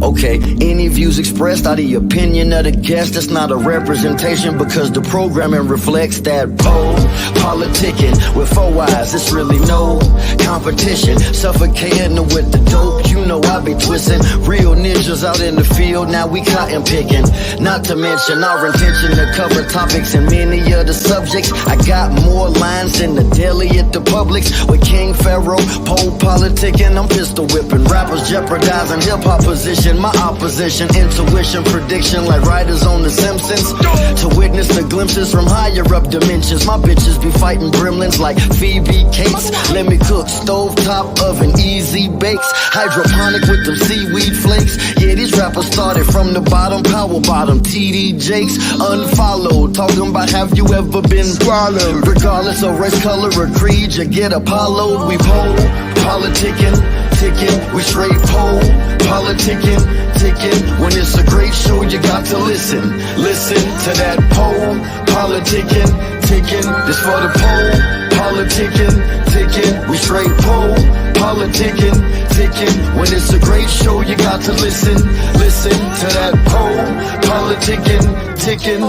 Okay, any views expressed are the opinion of the guest. That's not a representation because the programming reflects that PoPolitickin with 4 eyes. It's really no competition. Suffocating with the dope, you know I be twisting. Real ninjas out in the field, now we cotton picking. Not to mention our intention to cover topics and many of the subjects. I got more lines than the deli at the Publix. With King Pharaoh, PoPolitickin, I'm pistol whipping. Rappers jeopardizing hip-hop position. My opposition, intuition, prediction like writers on The Simpsons. To witness the glimpses from higher up dimensions. My bitches be fighting gremlins like Phoebe Cates. Let me cook, stovetop oven, easy bakes. Hydroponic with them seaweed flakes. Yeah, these rappers started from the bottom, power bottom. TD Jakes, unfollowed. Talking about have you ever been swallowed? Regardless of race, color, or creed, you get Apollo'd. We PoPolitickin, ticking. We straight PoPolitickin, ticking. When it's a great show, you got to listen. Listen to that PoPolitickin, ticking. This for the PoPolitickin, ticking. We straight PoPolitickin, ticking. When it's a great show, you got to listen. Listen to that PoPolitickin, ticking.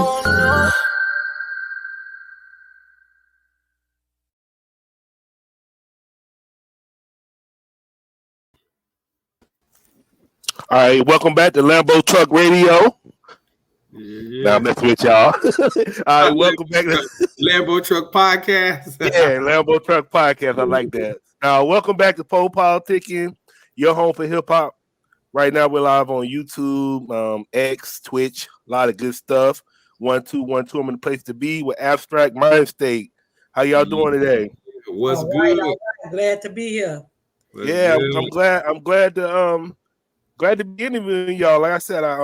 All right, welcome back to Lambo Truck Radio. Yeah. Now I'm messing with y'all. All right, welcome back to Lambo Truck Podcast. yeah, Lambo Truck Podcast. I like that. Now, welcome back to PoPolitickin, your home for hip hop. Right now, we're live on YouTube, X, Twitch, a lot of good stuff. 1212. I'm in the place to be with Abstract Mindstate. How y'all doing today? What's All good? right. Glad to be here. What's Yeah, good? I'm glad to be interviewing y'all. Like I said, I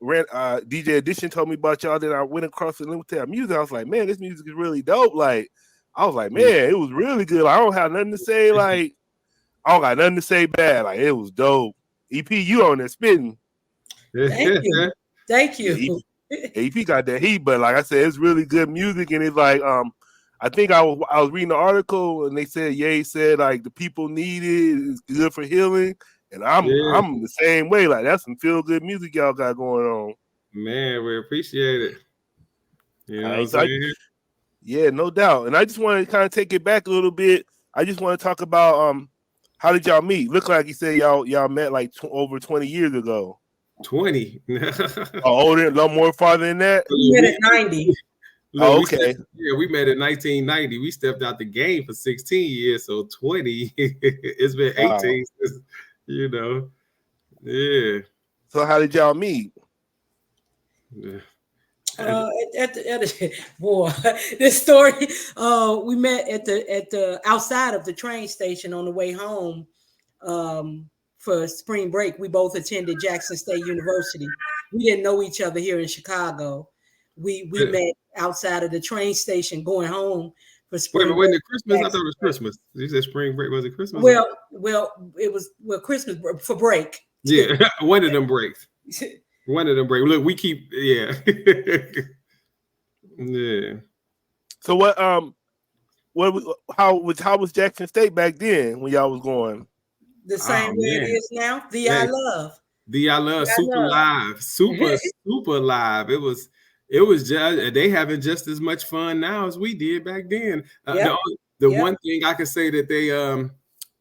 ran DJ Edition told me about y'all. Then I went across and listened to that music. I was like, man, this music is really dope. Like, I was like, man, it was really good. Like, I don't have nothing to say. Like, I don't got nothing to say bad. Like, it was dope. EP, you on there spitting. Thank you. Thank you. EP got that heat, but like I said, it's really good music, and it's like I think I was reading the article and they said Ye said like the people need it. It's good for healing. And I'm the same way. Like that's some feel good music y'all got going on. Man, we appreciate it. You know what I'm so saying? Yeah, no doubt. And I just want to kind of take it back a little bit. I just want to talk about how did y'all meet? Look like you said y'all met like over 20 years ago. 20. Older, a little more farther than that. We met at 90. Oh, okay. We met in 1990. We stepped out the game for 16 years, so 20. It's been 18 since, you know. Yeah. So how did y'all meet? Yeah. Boy, this story. We met at the outside of the train station on the way home for spring break. We both attended Jackson State University. We didn't know each other here in Chicago. We met outside of the train station going home for spring break. Wait, wasn't it Christmas? I thought it was Christmas. You said spring break. Was it Christmas? Well, it was Christmas for break. Yeah, one of them breaks. One of them breaks. Look, we keep yeah. So how was Jackson State back then when y'all was going? The same way it is now. I love. Super live. It was just they having just as much fun now as we did back then. One thing I can say that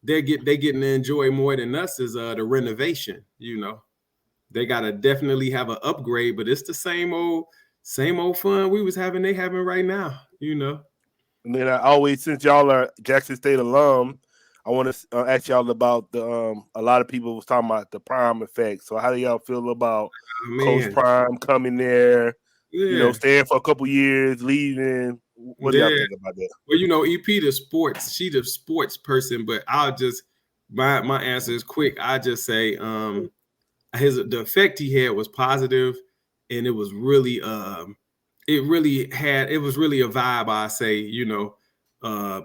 they getting to enjoy more than us is the renovation. You know, they gotta definitely have an upgrade, but it's the same old fun we was having. They having right now. You know. And then since y'all are Jackson State alum, I want to ask y'all about the a lot of people was talking about the Prime effect. So how do y'all feel about Coach Prime coming there? Yeah. You know, staying for a couple years, leaving. What do y'all think about that? Well, you know, EP the sports person, but I'll just my answer is quick. I just say the effect he had was positive, and it was really it was really a vibe, I say, you know,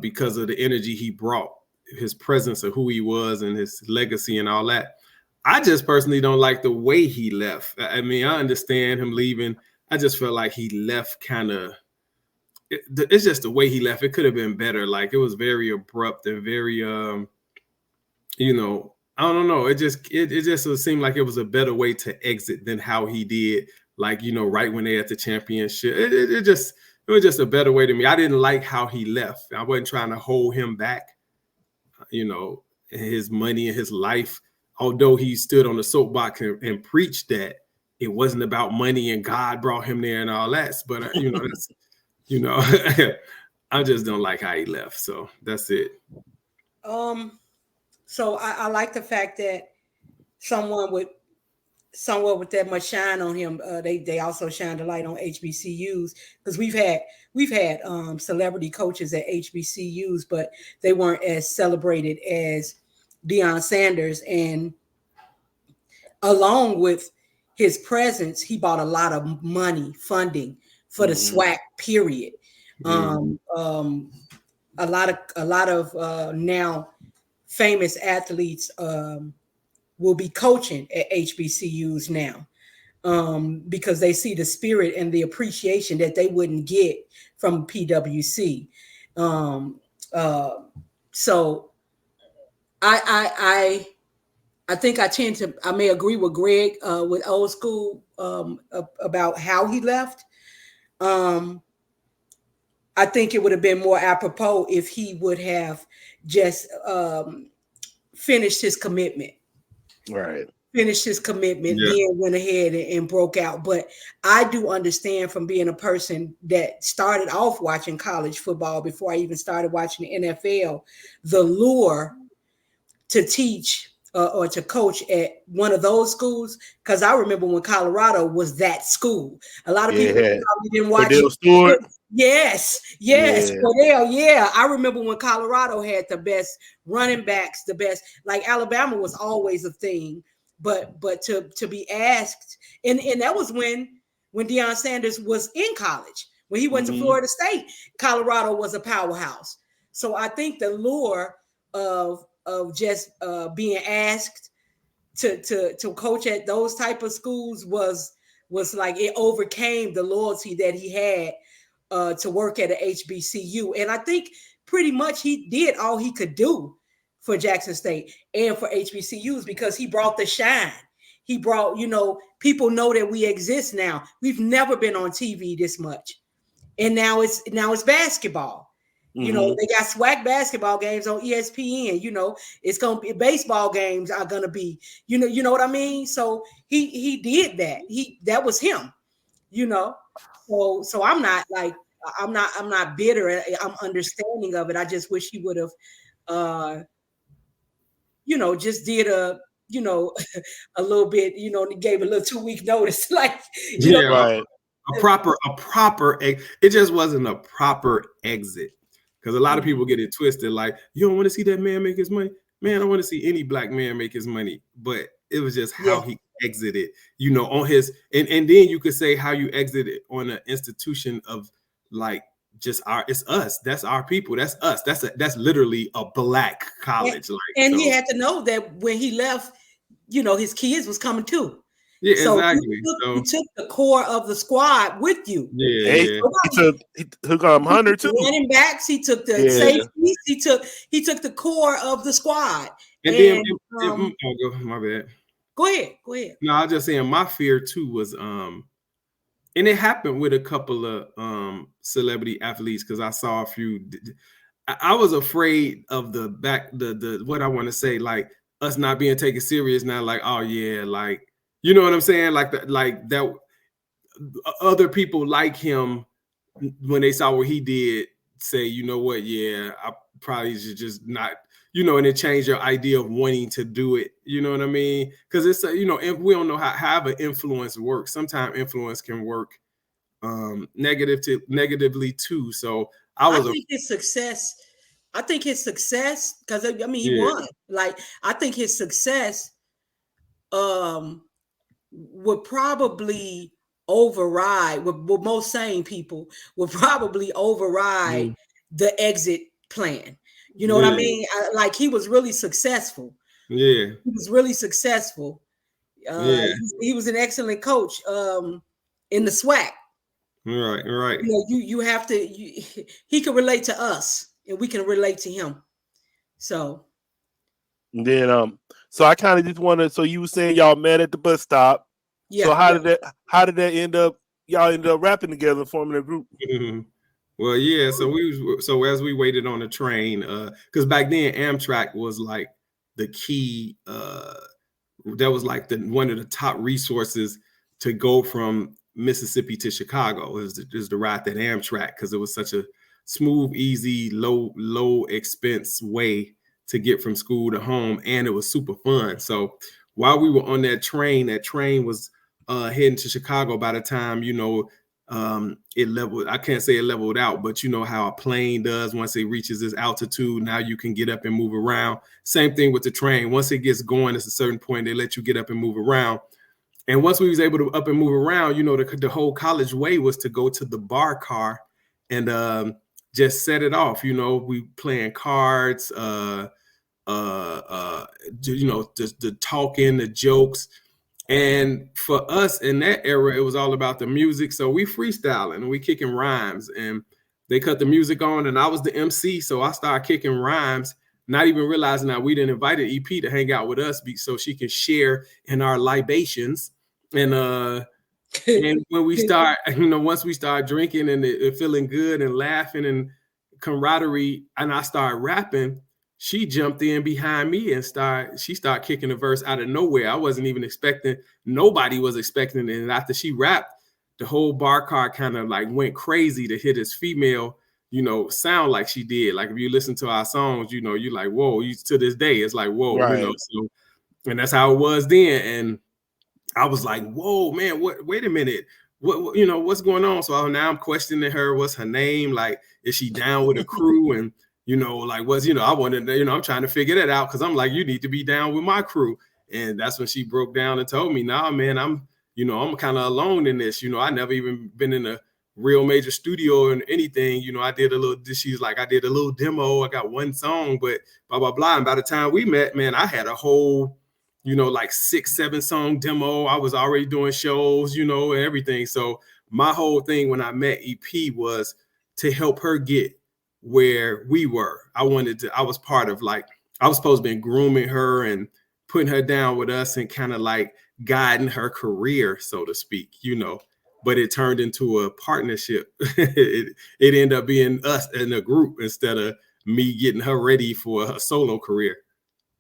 because of the energy he brought, his presence of who he was and his legacy and all that. I just personally don't like the way he left. I mean, I understand him leaving. I just felt like he left kind of, it's just the way he left. It could have been better. Like it was very abrupt and very, you know, I don't know. It just seemed like it was a better way to exit than how he did. Like, you know, right when they at the championship, it was just a better way to me. I didn't like how he left. I wasn't trying to hold him back, you know, his money and his life. Although he stood on the soapbox and preached that it wasn't about money and God brought him there and all that. But you know, that's, you know, I just don't like how he left. So that's it. So I like the fact that someone with that much shine on him, they also shined a light on HBCUs, because we've had celebrity coaches at HBCUs, but they weren't as celebrated as Deion Sanders. And along with his presence, he bought a lot of money funding for the SWAC period. A lot of now famous athletes will be coaching at HBCUs now, because they see the spirit and the appreciation that they wouldn't get from PWC. So I think I may agree with Greg with old school about how he left. I think it would have been more apropos if he would have just finished his commitment. Right. Finished his commitment, then went ahead and broke out. But I do understand, from being a person that started off watching college football before I even started watching the NFL, the lure to teach or to coach at one of those schools. Because I remember when Colorado was that school. A lot of people probably didn't watch it. Stewart. Yes. Cordell, yeah. I remember when Colorado had the best running backs, the best, like Alabama was always a thing, but to be asked, and that was when Deion Sanders was in college. When he went to Florida State, Colorado was a powerhouse. So I think the lure of just being asked to coach at those type of schools was like, it overcame the loyalty that he had to work at an HBCU. And I think pretty much he did all he could do for Jackson State and for HBCUs, because he brought the shine. He brought, people know that we exist now. We've never been on TV this much. And now it's basketball. They got SWAC basketball games on ESPN. It's going to be, baseball games are going to be, you know what I mean? So he did that. That was him, So I'm not like, I'm not bitter. I'm understanding of it. I just wish he would have, just did a little bit, gave a little 2-week notice, like, right. A proper, it just wasn't a proper exit. Because a lot of people get it twisted, like, you don't want to see that man make his money. Man, I want to see any black man make his money. But it was just how he exited, on his, and then you could say how you exited on an institution of like just it's us. That's our people. That's us. That's literally a black college. And he had to know that when he left, his kids was coming too. Yeah, so exactly. You took the core of the squad with you. Yeah, he took Hunter too. Running backs, he took the safeties, he took the core of the squad. And then my bad. Go ahead. No, I was just saying my fear too was and it happened with a couple of celebrity athletes, because I saw a few. I was afraid of the what I want to say, like us not being taken serious now, like, oh yeah, like, you know what I'm saying? Like that other people like him, when they saw what he did, say, you know what? Yeah, I probably should just not, and it changed your idea of wanting to do it. You know what I mean? Because it's, if we don't know how an influence works. Sometimes influence can work negatively too. So I think his success, because he won. Like, I think his success would probably override, what most sane people would probably override the exit plan. You know what I mean? Like, he was really successful. Yeah. He was really successful. He was an excellent coach in the SWAC. Right. You have to, he can relate to us and we can relate to him. So. And then So I kind of just want to. So you were saying y'all met at the bus stop. Yeah. So how did that end up? Y'all ended up rapping together, forming a group. Well, yeah. So as we waited on the train, because back then Amtrak was like the key. That was like one of the top resources to go from Mississippi to Chicago. Is the ride that Amtrak, because it was such a smooth, easy, low expense way to get from school to home, and it was super fun. So while we were on that train was heading to Chicago. By the time it leveled, I can't say it leveled out, but you know how a plane does once it reaches this altitude. Now you can get up and move around. Same thing with the train. Once it gets going, it's a certain point they let you get up and move around. And once we was able to up and move around, the whole college way was to go to the bar car and just set it off. We playing cards, the talking, the jokes. And for us in that era, it was all about the music. So we freestyling and we kicking rhymes, and they cut the music on and I was the MC. So I started kicking rhymes, not even realizing that we didn't invite EP to hang out with us so she can share in our libations. And when we start, once we start drinking and it feeling good and laughing and camaraderie, and I started rapping, she jumped in behind me and started kicking a verse out of nowhere. I wasn't even expecting, nobody was expecting it. And after she rapped, the whole bar car kind of like went crazy to hear this female, sound like she did. Like if you listen to our songs, you're like, whoa, to this day, it's like, whoa, right. So, and that's how it was then. And I was like, whoa, man, wait a minute. What's going on? So now I'm questioning her. What's her name? Like, is she down with a crew? And I wanted to, I'm trying to figure that out because I'm like, you need to be down with my crew. And that's when she broke down and told me, nah, man, I'm kind of alone in this. I never even been in a real major studio or anything. I did a little demo. I got one song, but blah, blah, blah. And by the time we met, man, I had a whole, 6-7 song demo. I was already doing shows, and everything. So my whole thing when I met EP was to help her get where we were. I was part of I was supposed to be grooming her and putting her down with us and kind of like guiding her career, so to speak, but it turned into a partnership. it ended up being us in a group instead of me getting her ready for a solo career.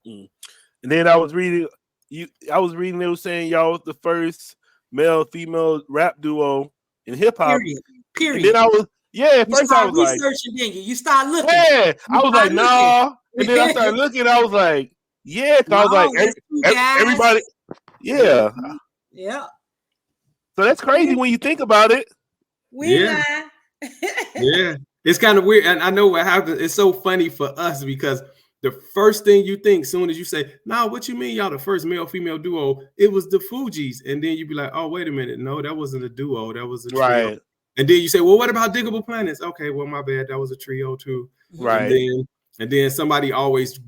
And then I was reading they were saying y'all was the first male-female rap duo in hip-hop. Period. And then I was first I was like, you start looking. Yeah, I was like, nah. And then I started looking. I was like, yeah. I was like, everybody. Yeah. Yeah. So that's crazy when you think about it. Yeah. It's kind of weird. And I know what happened. It's so funny for us because the first thing you think, soon as you say, nah, what you mean y'all the first male-female duo? It was the Fugees. And then you'd be like, oh, wait a minute. No, that wasn't a duo. That was a trio. Right. And then you say, well, what about Diggable Planets? Okay, well, my bad. That was a trio too. Right. And then somebody always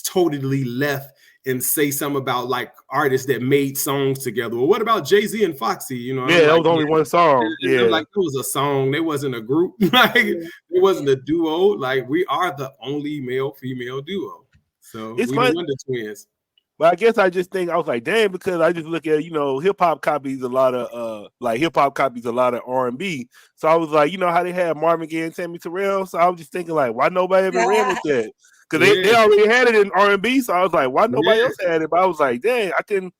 totally left and say something about like artists that made songs together. Well, what about Jay-Z and Foxy? That was only one song. Yeah. Like it was a song. They wasn't a group. It wasn't a duo. Like we are the only male-female duo. So it's we funny. the Wonder Twins. But I guess I just think I was like, damn, because I just look at hip hop copies a lot of R&B. So I was like, how they had Marvin Gaye and Tammy Terrell. So I was just thinking like, why nobody ever ran with that? Because they already had it in R&B. So I was like, why nobody else had it? But I was like, dang, I couldn't.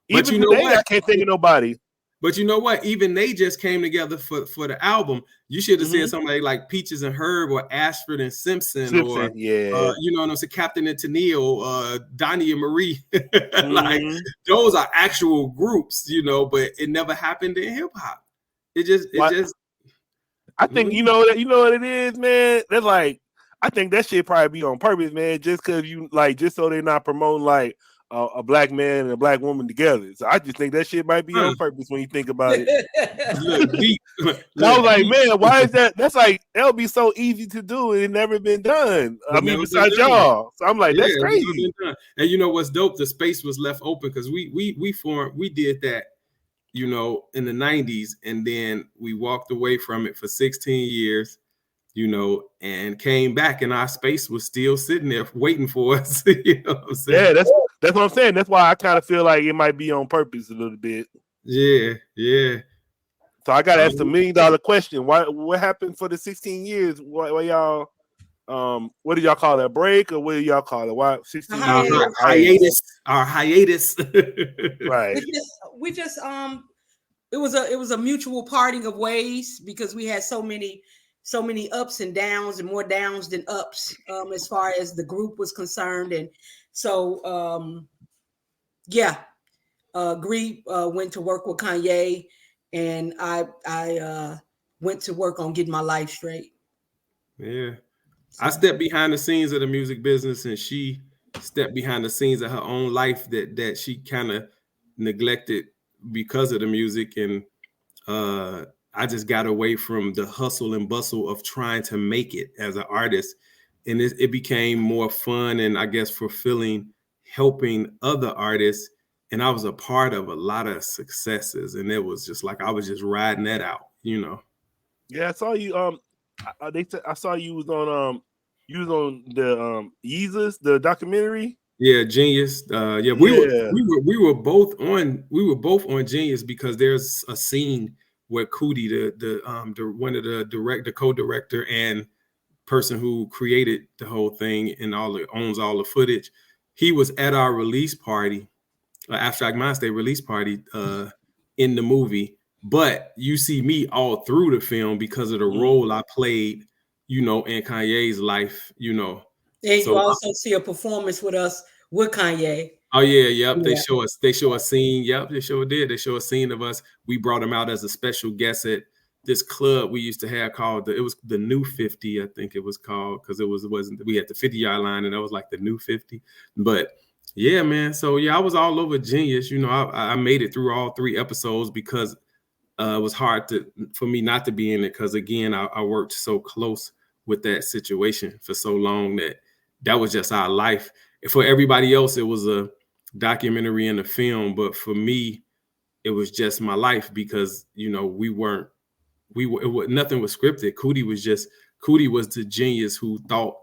Even today, I can't think of nobody. But you know what? Even they just came together for the album. You should have said somebody like Peaches and Herb or Ashford and Simpson or Captain and Tennille, Donnie and Marie. Like those are actual groups, but it never happened in hip hop. I think you know what it is, man. That's like I think that shit probably be on purpose, man. Just because just so they're not promoting like a black man and a black woman together. So I just think that shit might be on purpose when you think about it. I was like, man, why is that? That's like that'll be so easy to do. It never been done. Besides y'all. So I'm like, that's crazy. And you know what's dope? The space was left open because we did that, in the 90s, and then we walked away from it for 16 years. and came back and our space was still sitting there waiting for us. You know what I'm saying? Yeah, That's what I'm saying. That's why I kind of feel like it might be on purpose a little bit. Yeah, yeah. So I got to ask the $1 million question. What happened for the 16 years? Why y'all? What do y'all call that? Break or what do y'all call it? Why 16 years? Hiatus. Right. We just it was a mutual parting of ways because we had so many ups and downs, and more downs than ups as far as the group was concerned. And so Gree went to work with Kanye, and I went to work on getting my life straight. Yeah. I stepped behind the scenes of the music business, and she stepped behind the scenes of her own life that she kind of neglected because of the music. And I just got away from the hustle and bustle of trying to make it as an artist. And it became more fun and I guess fulfilling, helping other artists. And I was a part of a lot of successes. And it was just like I was just riding that out, you know. Yeah, I saw you. I saw you was on the Yeezus, the documentary. Yeah, Genius. We were both on Genius because there's a scene where Cootie, the one of the co-director and person who created the whole thing and owns all the footage, he was at our release party, Abstract Mindstate release party in the movie. But you see me all through the film because of the role I played, you know, in Kanye's life, you know. And so you also see a performance with us with Kanye. Oh yeah, yep. Yeah. They show a scene. Yep, they sure did. They show a scene of us. We brought him out as a special guest at this club we used to have called it was the New 50, I think it was called, because wasn't we had the 50-yard line and that was like the New 50. But yeah, man. So yeah, I was all over Genius. You know, I made it through all 3 episodes because it was hard for me not to be in it because again, I worked so close with that situation for so long that was just our life. For everybody else, it was a documentary and a film, but for me, it was just my life because you know nothing was scripted. Cootie was the genius who thought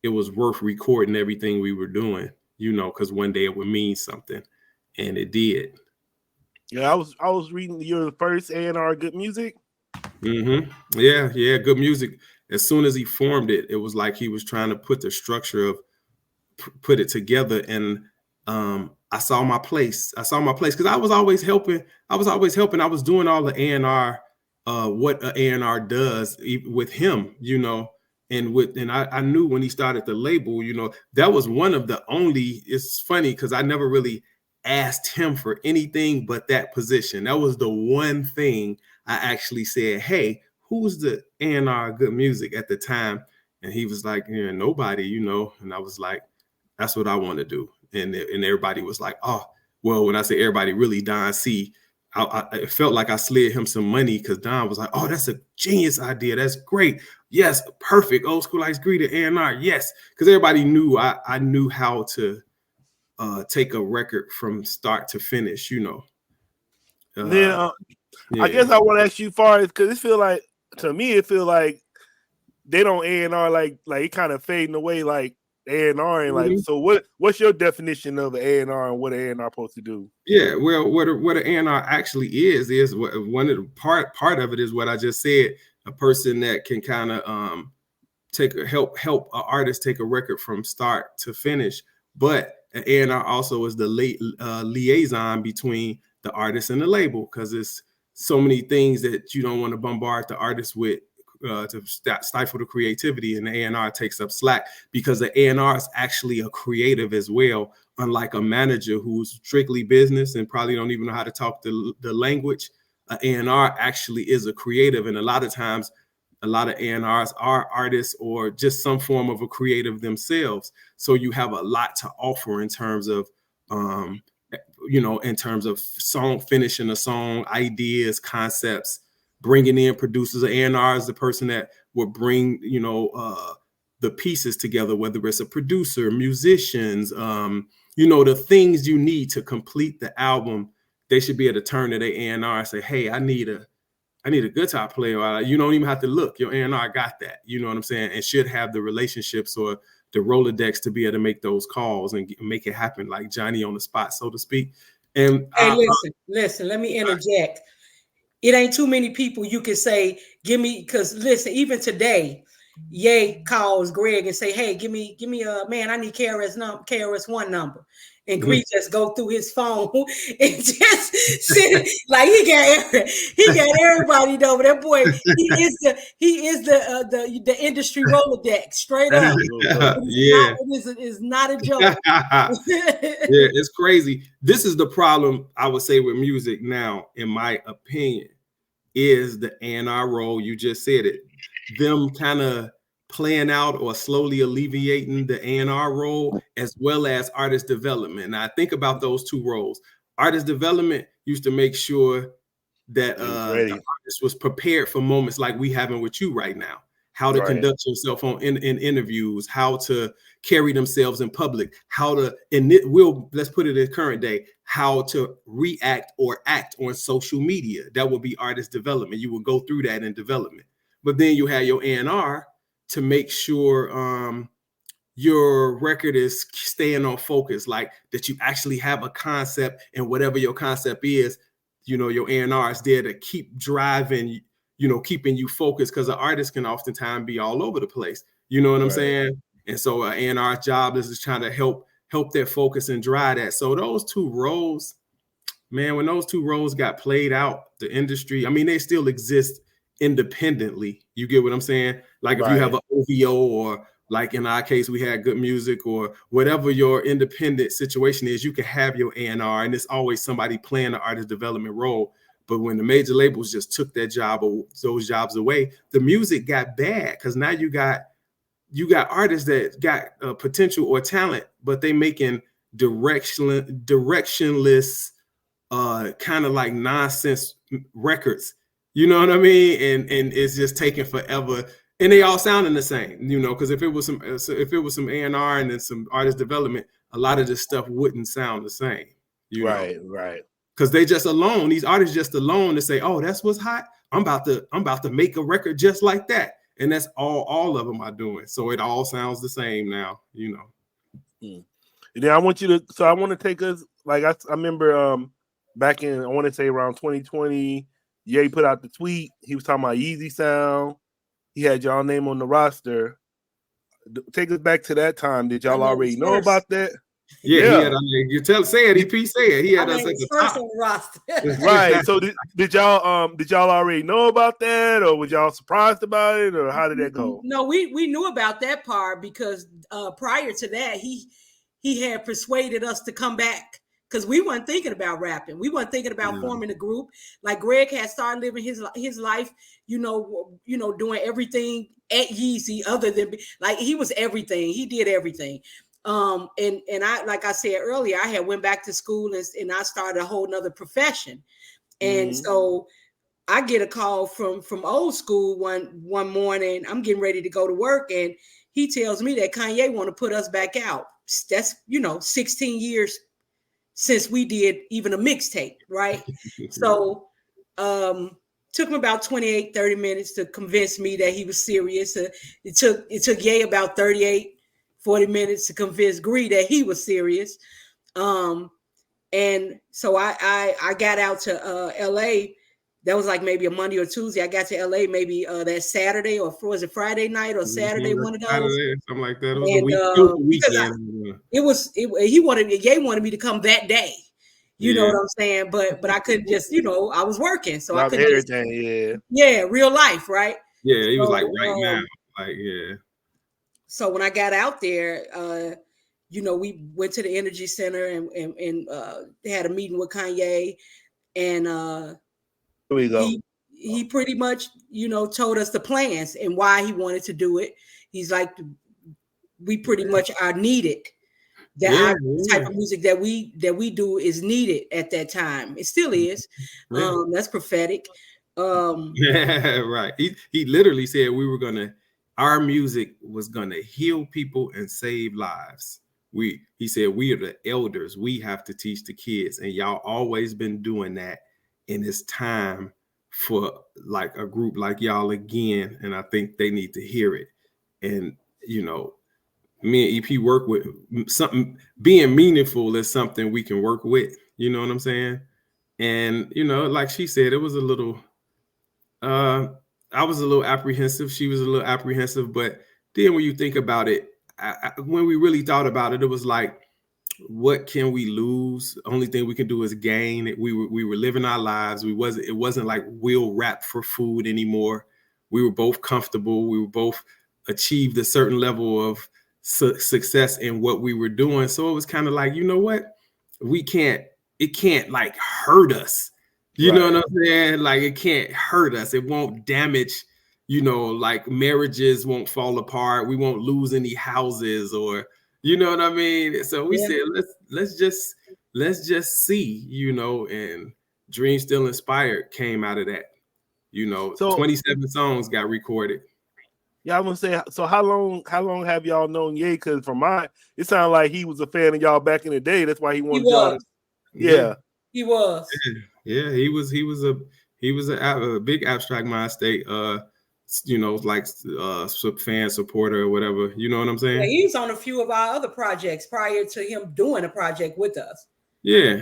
it was worth recording everything we were doing, you know, because one day it would mean something, and it did. Yeah, I was reading your first A&R Good Music. Mm-hmm. Yeah, Good Music. As soon as he formed it, it was like he was trying to put the structure of put it together, and I saw my place because I was always helping. I was doing all the A&R, what an A&R does with him, you know, and I knew when he started the label, you know, that was one of the only. It's funny because I never really asked him for anything but that position. That was the one thing I actually said, hey, who's the A&R Good Music at the time? And he was like, yeah, nobody, you know. And I was like, that's what I want to do. And everybody was like, oh, well, when I say everybody, really, Don C. I felt like I slid him some money because Don was like, oh, that's a genius idea. That's great. Yes, perfect. Old School Ice Greeter, A&R. Yes, because everybody knew I knew how to take a record from start to finish, you know. Then I guess I want to ask you far as because it feel like to me it feel like they don't A&R like it kind of fading away like A&R and like so what's your definition of an A&R and what an A&R supposed to do? Yeah, well, what an A&R actually is one of the part of it is what I just said, a person that can kind of help an artist take a record from start to finish, but an A&R also is the liaison between the artist and the label because it's so many things that you don't want to bombard the artist with to stifle the creativity, and the A&R takes up slack because the A&R is actually a creative as well, unlike a manager who's strictly business and probably don't even know how to talk the language. A&R actually is a creative, and a lot of times a lot of A&Rs are artists or just some form of a creative themselves. So you have a lot to offer in terms of in terms of finishing a song, ideas, concepts, bringing in producers. A&R is the person that will bring, the pieces together, whether it's a producer, musicians, the things you need to complete the album. They should be able to turn to their A&R and say, hey, I need I need a guitar player. You don't even have to look. Your A&R got that. You know what I'm saying? And should have the relationships or the Rolodex to be able to make those calls and make it happen, like Johnny on the spot, so to speak. And hey, listen, let me interject. It ain't too many people you can say, give me, because listen, even today, Ye calls Greg and say, hey, give me a man, I need KRS-One number. And Greg just go through his phone and just sit like he got everybody over. That boy, he is the industry Rolodex, straight up. It's not a joke. Yeah, it's crazy. This is the problem I would say with music now, in my opinion, is the A&R role. You just said it. Them kind of playing out or slowly alleviating the A&R role, as well as artist development. Now, I think about those two roles. Artist development used to make sure that the artist was prepared for moments like we having with you right now. How to conduct yourself in interviews, how to carry themselves in public, how to, let's put it in current day, how to react or act on social media. That would be artist development. You will go through that in development. But then you have your A&R to make sure your record is staying on focus, like that you actually have a concept, and whatever your concept is, your A&R is there to keep driving, keeping you focused, because the artist can oftentimes be all over the place. You know what I'm saying? And so A&R's job is trying to help that focus and drive that. So those two roles, man, when those two roles got played out, the industry, I mean, they still exist independently. You get what I'm saying? Like if you have an OVO, or like in our case, we had Good Music, or whatever your independent situation is, you can have your A&R, and it's always somebody playing the artist development role. But when the major labels just took that job or those jobs away, the music got bad, because now you got artists that got potential or talent, but they making directionless, kind of like nonsense records. You know what I mean? And it's just taking forever. And they all sounding the same, because if it was some A&R and then some artist development, a lot of this stuff wouldn't sound the same. Right. Because they just alone, these artists just alone to say, oh, that's what's hot. I'm about to make a record just like that. And that's all of them are doing. So it all sounds the same now, And then I want to take us, like I remember back in, I want to say around 2020, Ye put out the tweet. He was talking about Yeezy Sound. He had y'all name on the roster. Take us back to that time. Did y'all already know about that? Yeah. Say it. EP say it. He had us at the top on the roster. Right. So did y'all already know about that, or was y'all surprised about it, or how did that go? No, we knew about that part because prior to that, he had persuaded us to come back, because we weren't thinking about rapping. We weren't thinking about forming a group. Like Greg had started living his life, doing everything at Yeezy, other than like he was everything. He did everything. And I, like I said earlier, I had went back to school and I started a whole nother profession. And so I get a call from old school one morning. I'm getting ready to go to work, and he tells me that Kanye want to put us back out. That's 16 years since we did even a mixtape, right? So took him about 28, 30 minutes to convince me that he was serious. It took Ye about 38, 40 minutes to convince Gree that he was serious. And so I got out to LA. That was like maybe a Monday or Tuesday. I got to LA maybe that Saturday, or was it Friday night or Saturday? One of those, something like that. It was a weekend. Ye wanted me to come that day. You know what I'm saying? But I couldn't just, I was working, so I couldn't everything. Real life, right? Yeah, he was like right now, like So when I got out there, we went to the Energy Center and had a meeting with Kanye, and here we go. He pretty much, told us the plans and why he wanted to do it. He's like, we pretty much are needed. That type of music that we do is needed at that time. It still is. That's prophetic. Right. He literally said our music was gonna heal people and save lives. He said we are the elders. We have to teach the kids, and y'all always been doing that. And it's time for like a group like y'all again, and I think they need to hear it. And you know, me and EP work with something. Being meaningful is something we can work with. You know what I'm saying? And you know, like she said, it was a little. I was a little apprehensive. She was a little apprehensive, but then when you think about it, when we really thought about it, it was like, what can we lose? The only thing we can do is gain. We were living our lives. It wasn't like we'll rap for food anymore. We were both comfortable. We were both achieved a certain level of success in what we were doing. So it was kind of like, you know what? It can't like hurt us. You know what I'm saying? Like it can't hurt us. It won't damage, you know, like marriages won't fall apart. We won't lose any houses or, you know what I mean? So we said, let's just see, you know, and Dream Still Inspired came out of that. You know, so 27 songs got recorded. Yeah, I'm gonna say. So how long have y'all known Ye? Because it sounded like he was a fan of y'all back in the day. That's why he wanted y'all to. Yeah, he was. Yeah, he was a big Abstract Mindstate. You know, like fan supporter or whatever. You know what I'm saying? Yeah, he's on a few of our other projects prior to him doing a project with us. Yeah.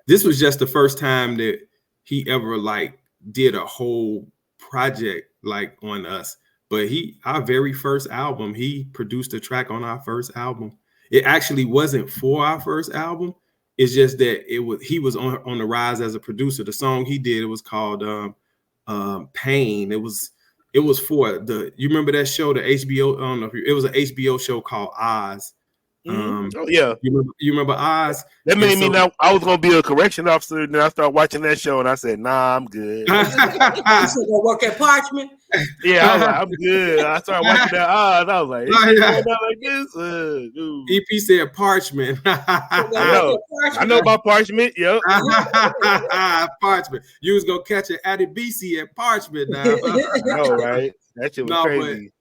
This was just the first time that he ever like did a whole project like on us. But our very first album, he produced a track on our first album. It actually wasn't for our first album. It's just that he was on the rise as a producer. The song he did, it was called Pain. It was for you remember that show, the HBO? I don't know it was an HBO show called Oz. Oh yeah, you remember Oz? That made me know I was gonna be a correction officer. And then I started watching that show, and I said, "Nah, I'm good." You should go work at Parchment. Yeah, I was like, "I'm good." I started watching that Oz. I was like, "It's going like this." EP said Parchment. I know about Parchment. Yep. Parchment. You was gonna catch an Adibisi at Parchment now. No, right? That shit was crazy.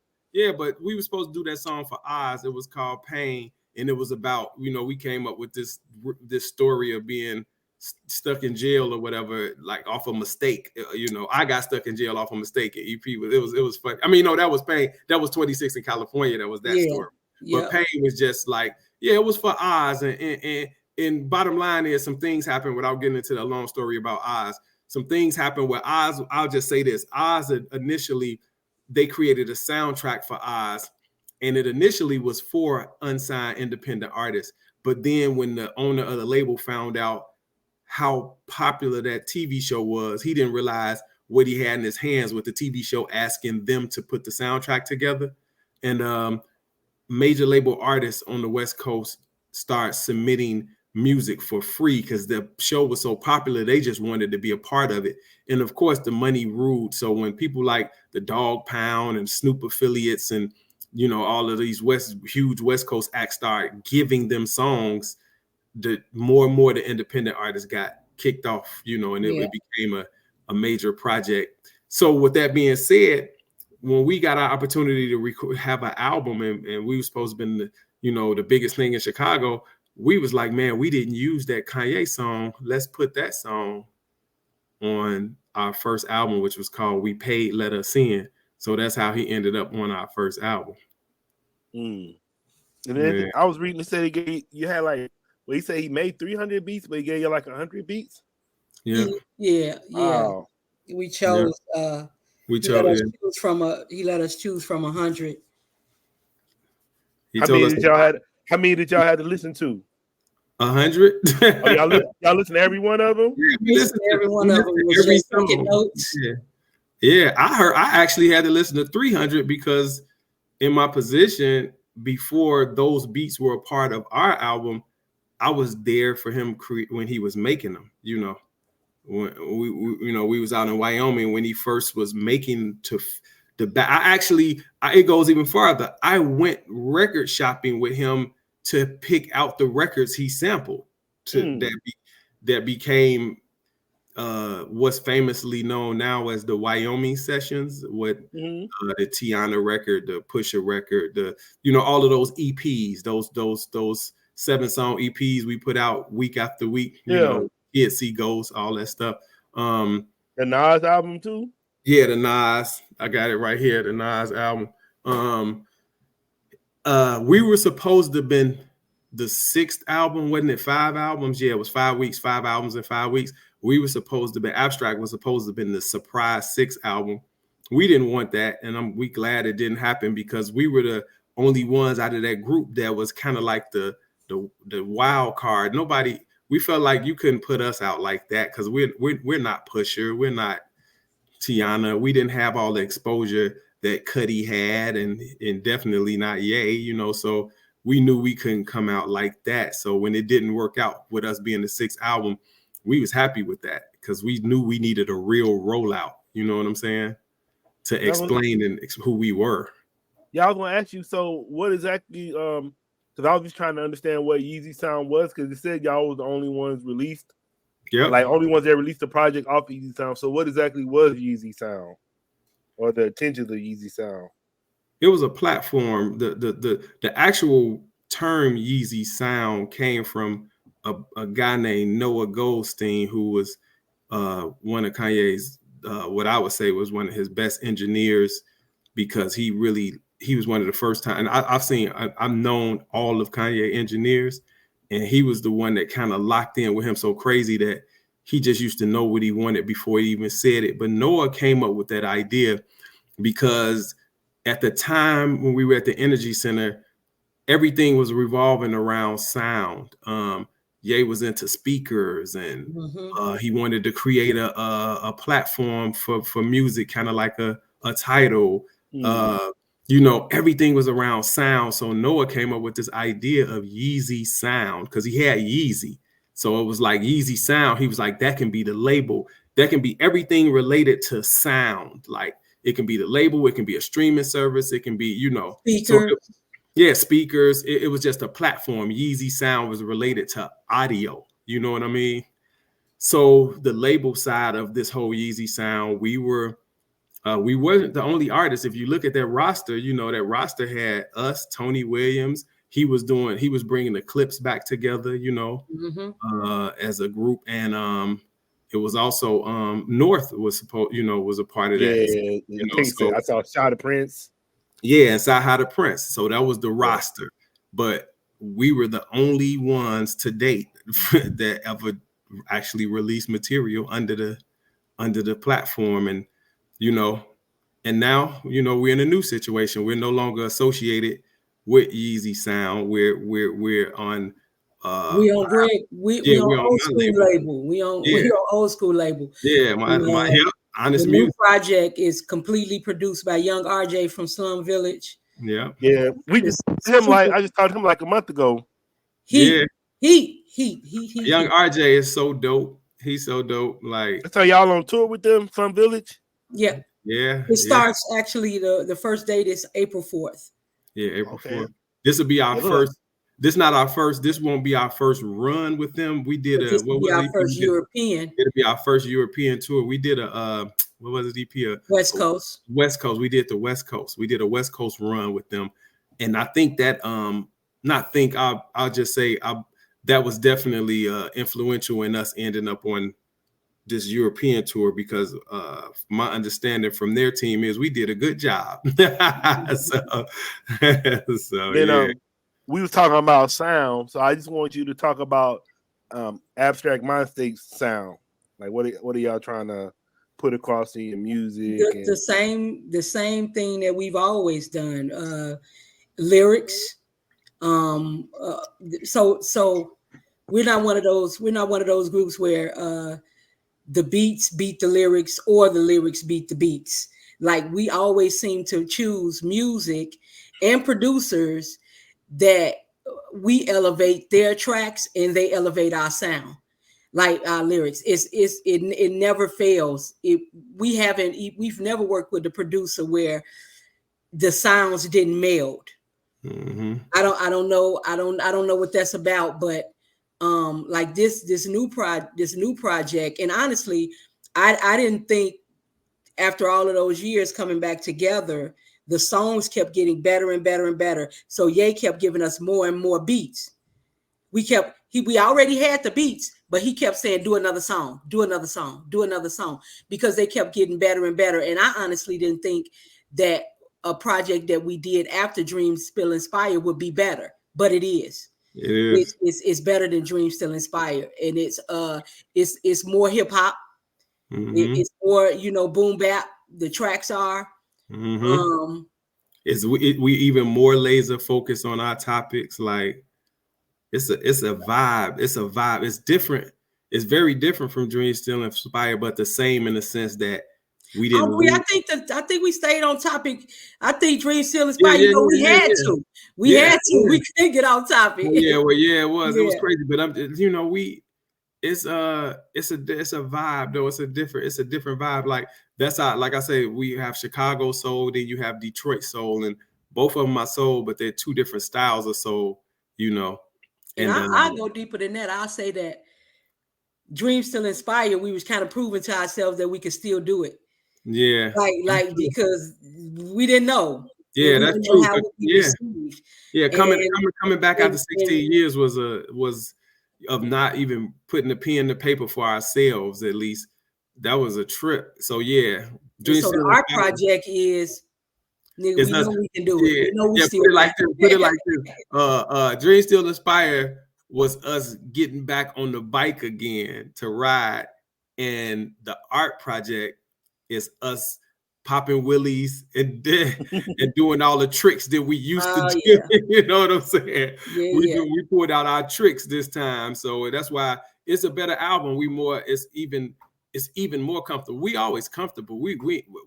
But we were supposed to do that song for Oz. It was called Pain, and it was about, you know, we came up with this story of being stuck in jail or whatever, like off a mistake. You know, I got stuck in jail off a mistake. And EP it was fun. I mean, no, that was Pain. That was 26 in California. That was that story. Yeah. But Pain was just like, it was for Oz. And bottom line is, some things happened without getting into the long story about Oz. Some things happened where Oz, I'll just say this, Oz initially, they created a soundtrack for Oz, and it initially was for unsigned independent artists. But then when the owner of the label found out how popular that TV show was, he didn't realize what he had in his hands with the TV show, asking them to put the soundtrack together. And major label artists on the West Coast start submitting music for free because the show was so popular, they just wanted to be a part of it. And of course, the money ruled. So when people like the Dog Pound and Snoop affiliates and, you know, all of these huge West Coast acts start giving them songs, the more and more the independent artists got kicked off, you know, and it became a major project. So with that being said, when we got our opportunity to have an album and we were supposed to be the biggest thing in Chicago, we was like, man, we didn't use that Kanye song. Let's put that song on our first album, which was called We Paid, Let Us In. So that's how he ended up on our first album. And then I was reading, it said you had like, well, he said he made 300 beats, but he gave you like 100 beats. Yeah. Wow. We chose. He let us choose from 100. How many did y'all have to listen to? 100. Y'all listen to every one of them? Yeah, we listened to every one of them. Every song. Notes. Yeah. I actually had to listen to 300 because in my position before those beats were a part of our album, I was there for him when he was making them. You know, when we was out in Wyoming when he first was making it goes even farther. I went record shopping with him to pick out the records he sampled that became what's famously known now as the Wyoming Sessions, with the Tiana record, the Pusha record, all of those EPs, those 7-song EPs we put out week after week, Kids See Ghosts, all that stuff. The Nas album too? Yeah, the Nas. I got it right here, the Nas album. We were supposed to have been the 6th album, wasn't it? 5 albums? Yeah, it was 5 weeks, 5 albums in 5 weeks. We were supposed to be, Abstract was supposed to have been the surprise 6th album. We didn't want that, and we glad it didn't happen because we were the only ones out of that group that was kind of like the wild card. Nobody, we felt like you couldn't put us out like that because we're not Pusher, we're not Tiana. We didn't have all the exposure that Cudi had, and definitely not Ye, you know. So we knew we couldn't come out like that. So when it didn't work out with us being the 6th album, we was happy with that because we knew we needed a real rollout. You know what I'm saying? To explain who we were. Yeah, I was gonna ask you. So, what exactly? Because I was just trying to understand what Yeezy Sound was, because it said y'all was the only ones released. Yeah, like only ones that released the project off Yeezy Sound. So, what exactly was Yeezy Sound, or the intention of Yeezy Sound? It was a platform. The actual term Yeezy Sound came from a guy named Noah Goldstein, who was one of Kanye's. What I would say was one of his best engineers, because he was one of the first time. And I've known all of Kanye engineers, and he was the one that kind of locked in with him so crazy that he just used to know what he wanted before he even said it. But Noah came up with that idea because at the time when we were at the Energy Center, everything was revolving around sound. Ye was into speakers, and he wanted to create a platform for music, kind of like a title. You know, everything was around sound. So Noah came up with this idea of Yeezy Sound because he had Yeezy. So it was like Yeezy Sound. He was like, that can be the label. That can be everything related to sound. Like it can be the label. It can be a streaming service. It can be, you know. Speakers. It was just a platform. Yeezy Sound was related to audio. You know what I mean? So the label side of this whole Yeezy Sound, we wasn't the only artist. If you look at that roster, you know, that roster had us, Tony Williams. He was bringing the Clips back together, you know, as a group. And it was also North was a part of that. You know, so I saw Shot of Prince. Yeah, inside How to Prince. So that was the roster. But we were the only ones to date that ever actually released material under the platform. And, you know, and now, you know, we're in a new situation. We're no longer associated with Yeezy Sound. We're on we on old school label. We on old school label. Yeah, my Honest the Music. new project is completely produced by Young RJ from Slum Village. Yeah. We just him like I just talked to him like a month ago. Young Young RJ is so dope. He's so dope. Like, so y'all on tour with them, Slum Village? Yeah. It starts actually the first date is April 4th. Yeah, April 4th. This will be our first. This not our first. This won't be our first run with them. We did this will be our first European. It'll be our first European tour. We did what was it, EP? West Coast. West Coast. We did the West Coast. We did a West Coast run with them, and I think that I'll just say that was definitely influential in us ending up on this European tour, because my understanding from their team is we did a good job. We was talking about sound, so I just want you to talk about Abstract Mindstate sound. Like, what are y'all trying to put across in your music? The same thing that we've always done. Lyrics. So we're not one of those groups where the beats beat the lyrics or the lyrics beat the beats. Like, we always seem to choose music and producers that we elevate their tracks and they elevate our sound, like our lyrics. It never fails. We've never worked with a producer where the sounds didn't meld. I don't know what that's about, but like this new project, and honestly, I didn't think after all of those years coming back together, the songs kept getting better and better and better. So Ye kept giving us more and more beats. He we already had the beats, but he kept saying, do another song, do another song, do another song, because they kept getting better and better. And I honestly didn't think that a project that we did after Dreams Still Inspire would be better, but it is. It is. It's better than Dreams Still Inspire, and it's more hip hop. It's more, boom bap. The tracks are. We even more laser focused on our topics. Like it's a vibe. It's a vibe. It's different. It's very different from Dreams Still Inspire, but the same in the sense that we didn't. I think we stayed on topic. I think Dreams Still Inspire. We had to. We couldn't get off topic. Yeah, well, yeah, it was. Yeah. It was crazy, but it's a vibe though. It's a different vibe. Like that's how, like I say, we have Chicago soul, then you have Detroit soul, and both of them are soul, but they're two different styles of soul. And I'll go deeper than that. I'll say that Dreams Still Inspire. We was kind of proving to ourselves that we could still do it. Yeah, like because we didn't know. Yeah, that's true. Coming back after 16 years was of not even putting the pen to paper for ourselves. At least that was a trip. So yeah, so our project is. Nigga, we know we can do it. Put it like this. Dreams Still Inspire was us getting back on the bike again to ride, and the art project is us popping willies and doing all the tricks that we used to do. Yeah. You know what I'm saying? We pulled out our tricks this time, so that's why it's a better album. It's even more comfortable. We always comfortable. When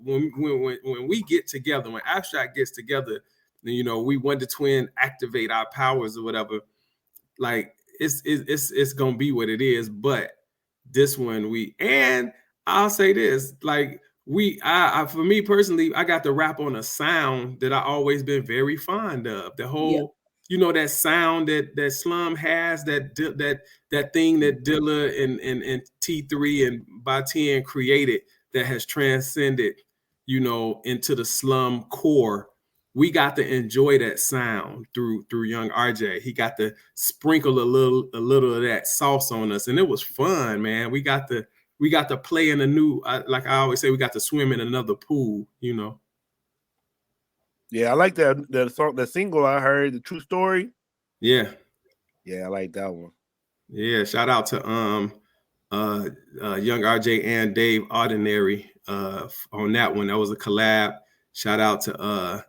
we get together, when Abstract gets together, we want the twin activate our powers or whatever. Like it's gonna be what it is. But this one and I'll say this, like for me personally, I got to rap on a sound that I always been very fond of. The whole, that sound that Slum has, that thing that Dilla and T3 and by 10 created that has transcended, into the Slum core. We got to enjoy that sound through young RJ. He got to sprinkle a little of that sauce on us, and it was fun, man. We got to play in a new, like I always say, we got to swim in another pool, Yeah, I like that song, the single I heard, The True Story. Yeah. Yeah, I like that one. Yeah, shout out to young RJ and Dave Ordinary on that one. That was a collab. Shout out to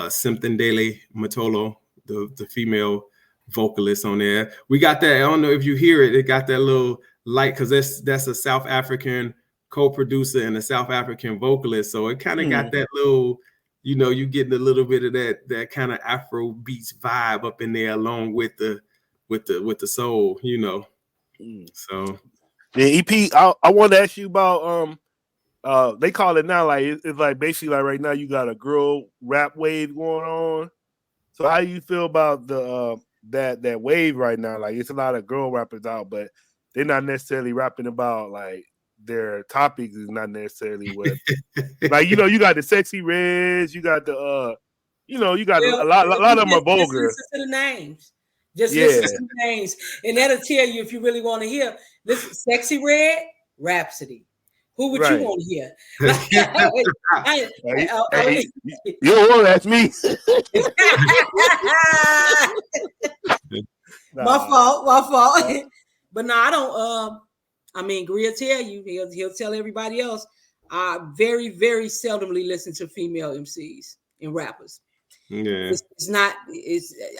Simpton Dele Matolo, the female vocalist on there. We got that. I don't know if you hear it. It got that little light because that's a South African co-producer and a South African vocalist. So it kind of got that little, you getting a little bit of that kind of Afro beats vibe up in there along with the soul, So the EP. I want to ask you about they call it now like it's like basically like right now you got a girl rap wave going on. So how do you feel about the that wave right now? Like it's a lot of girl rappers out, but they're not necessarily rapping about like their topics is not necessarily what like you got the Sexy Reds, you got the you got a lot of them are vulgar. Listen to the names. Listen to the names, and that'll tell you if you really want to hear. Listen, Sexy Red, Rhapsody. Who would you want to hear? You don't want to ask me. My fault. But no, I don't. Greer tell you, he'll tell everybody else. I very, very seldomly listen to female MCs and rappers. Yeah, it's not.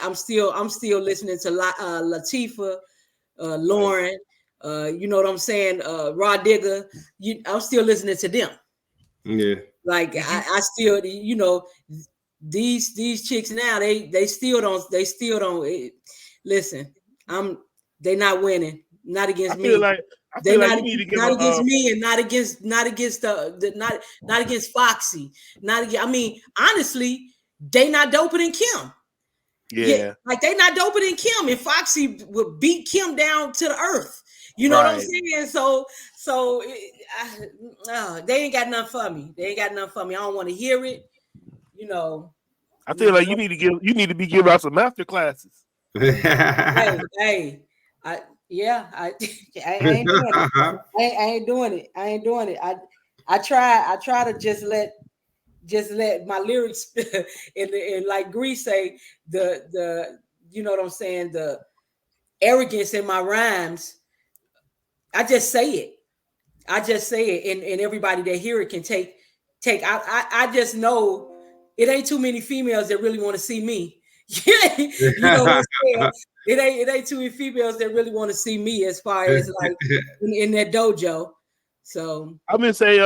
I'm still listening to Latifah, Lauren. You know what I'm saying? Rod Digger. I'm still listening to them. Yeah. Like I still, these chicks now, they still don't listen. They not winning. Not against me. Not against me, and not against Foxy. Honestly, they not doper than Kim. Yeah, like they not doper than Kim, and Foxy would beat Kim down to the earth. You know what I'm saying? So they ain't got nothing for me. I don't want to hear it. I feel like you need to be giving out some master classes. Hey, I ain't doing it. I ain't doing it. I ain't doing it. I try to just let my lyrics and like Grease say, the you know what I'm saying, the arrogance in my rhymes. I just say it. And everybody that hear it can take. I just know it ain't too many females that really want to see me. You know what I'm saying? It ain't too many females that really want to see me as far as like in that dojo. So I'm gonna say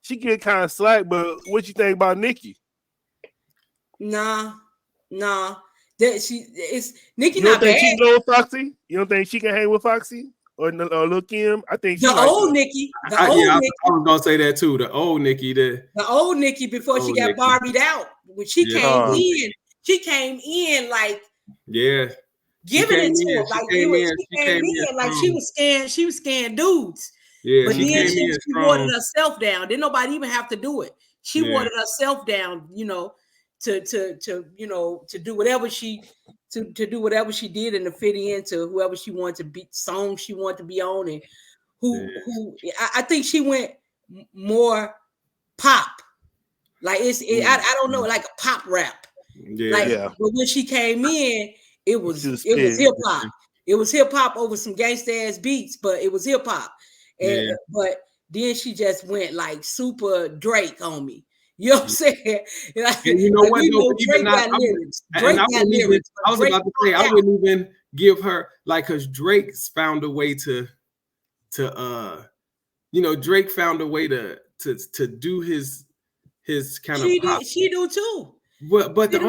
she get kind of slack, but what you think about Nikki? Nah. It's Nikki You don't not think bad. she can go with Foxy? You don't think she can hang with Foxy or Lil Kim? I think she The old Nikki. I was gonna say that too. The old Nikki, the old Nikki before she got Barbied out. When she came in like giving it to him. Like she came in like she was scaring dudes. Yeah, but then she watered herself down. Didn't nobody even have to do it. She watered herself down, to do whatever she do whatever she did and to fit into whoever she wanted to be, songs she wanted to be on, and who I think she went more pop. Like I don't know, like a pop rap. But when she came in, it was hip hop. It was hip hop over some gangsta ass beats, but it was hip hop. And but then she just went like super Drake on me. You know what I'm saying? And you know what? Drake got lyrics. I was about to say I wouldn't even give her like, because Drake's found a way to Drake found a way to do his kind of pop. She do too. But the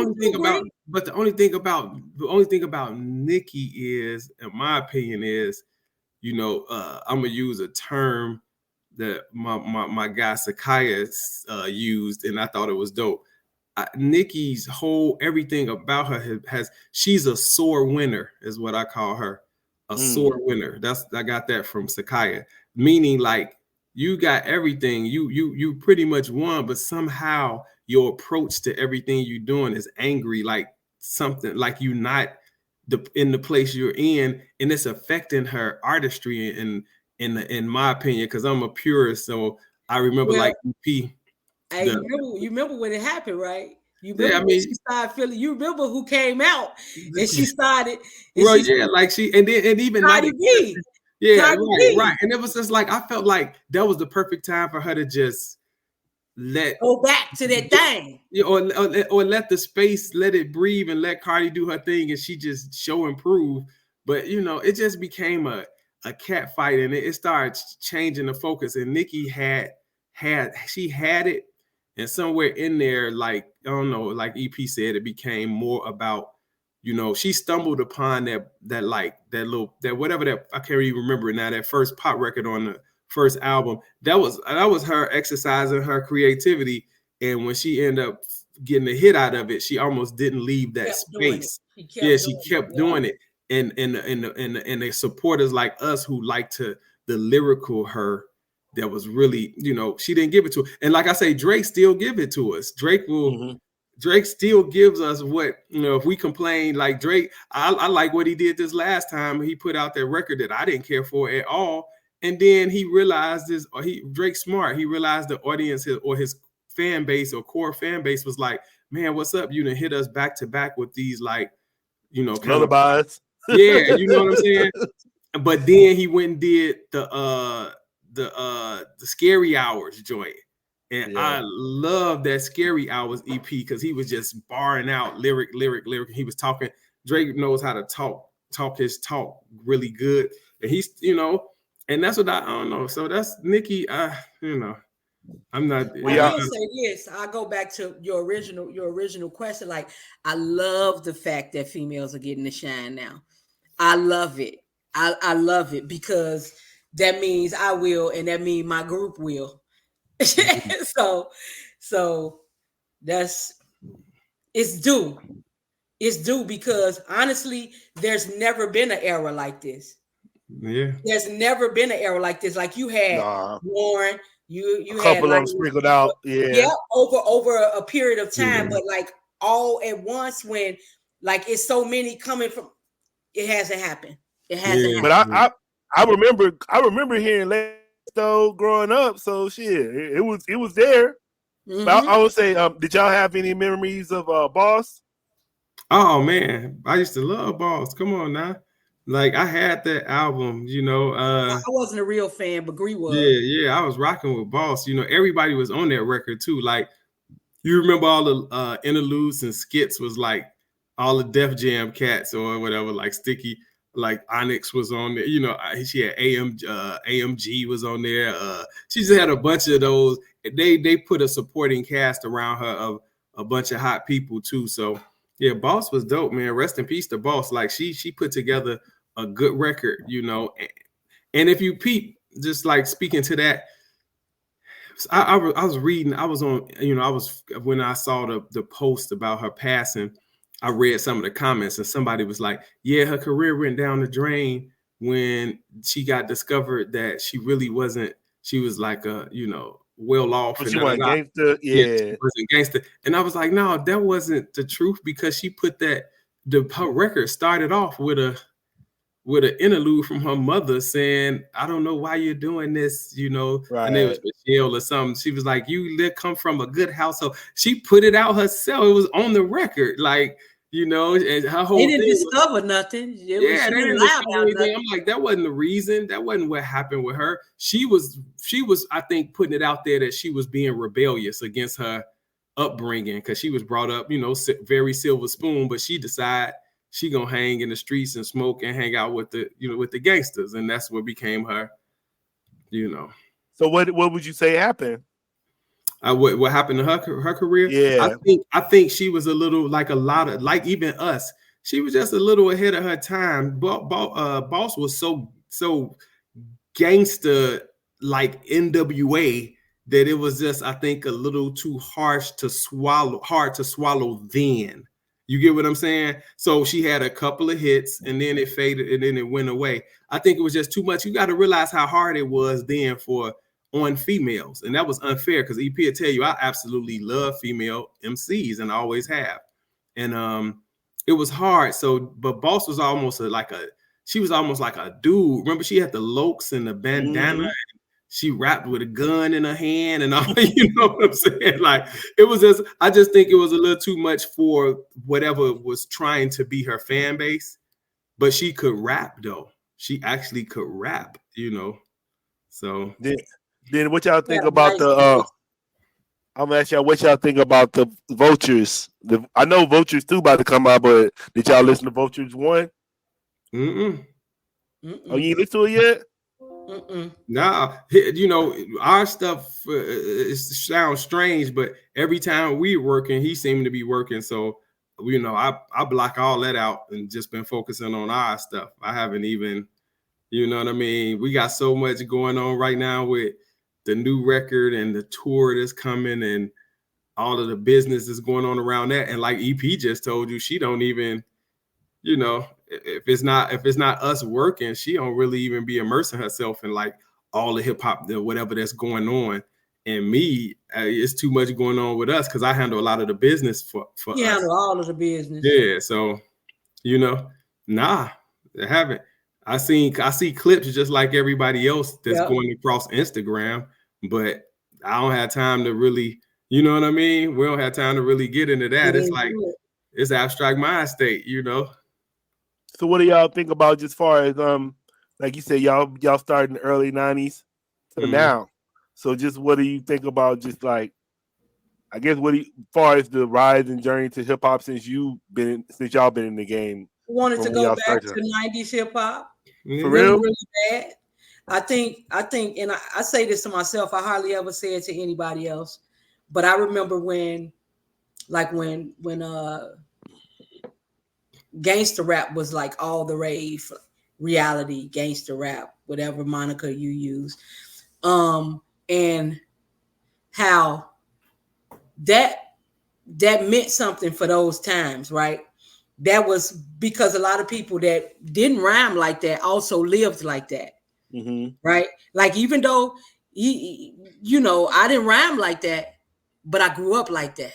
only thing about Nikki is, in my opinion, is I'm gonna use a term that my guy Sakaya used, and I thought it was dope. Nikki's everything about her she's a sore winner, is what I call her, a sore winner. I got that from Sakaya, meaning like you got everything, you pretty much won, but somehow your approach to everything you're doing is angry, like something like you're not in the place you're in, and it's affecting her artistry. And in my opinion, because I'm a purist, so I remember like EP. You remember when it happened, right? You remember when she started feeling. You remember who came out and she started. And even Cardi B. Right. And it was just like I felt like that was the perfect time for her to just go back to that thing, or let the space, let it breathe, and let Cardi do her thing, and she just show and prove. But it just became a cat fight, and it started changing the focus. And Nikki had it, and somewhere in there, like I don't know, like EP said, it became more about she stumbled upon that whatever that, I can't even remember it now, that first pop record on the first album. That was her exercising her creativity, and when she ended up getting a hit out of it, she almost didn't leave that space. She kept doing it. And the supporters like us who like the lyrical her, that was really, she didn't give it to her. And like I say, Drake still give it to us. Drake still gives us what, if we complain, like Drake, I like what he did this last time. He put out that record that I didn't care for at all. And then he realized Drake's smart. He realized the audience or his fan base or core fan base was like, man, what's up? You done hit us back to back with these, like, lullabies. Yeah, you know what I'm saying? But then he went and did the Scary Hours joint. And I love that Scary Hours EP because he was just barring out lyric. He was talking. Drake knows how to talk his talk really good. And he's, and that's what I don't know. So that's Nikki. I'm not. I will say this. I go back to your original question. Like, I love the fact that females are getting to shine now. I love it. I love it because that means I will, and that means my group will. So it's due. It's due because honestly, there's never been an era like this. Yeah, there's never been an era like this. Like you had Warren, you a couple of them sprinkled out, over a period of time, but like all at once when like it's so many coming from It hasn't happened. It hasn't Yeah. happened. But I remember hearing Lesto growing up. So shit, it was there. Mhm. But I would say, did y'all have any memories of Boss? Oh man, I used to love Boss. Come on now. Like I had that album, you know. I wasn't a real fan, but Gree was. Yeah, I was rocking with Boss. You know, everybody was on that record too. Like you remember all the interludes and skits was like all the Def Jam cats or whatever, like Sticky, like Onyx was on there. You know, she had AMG was on there. She just had a bunch of those. They put a supporting cast around her of a bunch of hot people too. So yeah, Boss was dope, man. Rest in peace to Boss. Like she put together a good record, you know. And if you peep, just like speaking to that, I was reading, I was on, you know, when I saw the post about her passing, I read some of the comments and somebody was like, yeah, her career went down the drain when she got discovered that she really wasn't, she was like you know, well off. She was gangster, Yeah, yeah. she wasn't gangster. And I was like, no, that wasn't the truth because she put her record started off with an interlude from her mother saying, I don't know why you're doing this, you know, and it was Michelle or something. She was like, you come from a good household. She put it out herself. It was on the record. Like, you know, and her whole They didn't thing discover nothing. they didn't discover anything. I'm like, that wasn't the reason. That wasn't what happened with her. She was, I think, putting it out there that she was being rebellious against her upbringing because she was brought up, you know, very silver spoon, but she decided she gonna hang in the streets and smoke and hang out with the gangsters, and that's what became her, you know. So what would you say happened? What happened to her career? Yeah, I think she was a little like a lot of like even us. She was just a little ahead of her time. Boss was so gangster like NWA that it was just I think a little too hard to swallow then. You get what I'm saying? So she had a couple of hits and then it faded and then it went away. I think it was just too much. You got to realize how hard it was then on females. And that was unfair because EP will tell you, I absolutely love female MCs and I always have. And it was hard. So, but Boss was almost like a dude. Remember she had the lokes and the bandana. Mm-hmm. She rapped with a gun in her hand and all, you know what I'm saying? Like it was just, I just think it was a little too much for whatever was trying to be her fan base, but she could rap though. She actually could rap, you know? So then what y'all think about the, I'm gonna ask y'all what y'all think about the Vultures. I know Vultures 2 about to come out, but did y'all listen to Vultures 1? Mm-mm. Oh, you ain't listen to it yet? Nah, you know, our stuff sounds strange, but every time we working, he seemed to be working. So, you know, I block all that out and just been focusing on our stuff. I haven't even, you know what I mean? We got so much going on right now with the new record and the tour that's coming and all of the business that's going on around that. And like EP just told you, she don't even, you know, if it's not us working, she don't really even be immersing herself in like all the hip hop, whatever that's going on. And me, it's too much going on with us because I handle a lot of the business for us. Handle all of the business. Yeah, so you know, I haven't. I see clips just like everybody else that's going across Instagram, but I don't have time to really, you know what I mean? We don't have time to really get into that. It's like it's abstract mind state, you know. So what do y'all think about just far as like you said, y'all started in the early 90s to now. So just what do you think about just like I guess far as the rise and journey to hip hop since y'all been in the game? Wanted to go back to 90s hip hop. For real? Really bad. I think, and I say this to myself, I hardly ever say it to anybody else. But I remember when gangster rap was like all the rave, reality, gangster rap, whatever moniker you use. And how that meant something for those times, right? That was because a lot of people that didn't rhyme like that also lived like that, right? Like even though, you know, I didn't rhyme like that, but I grew up like that.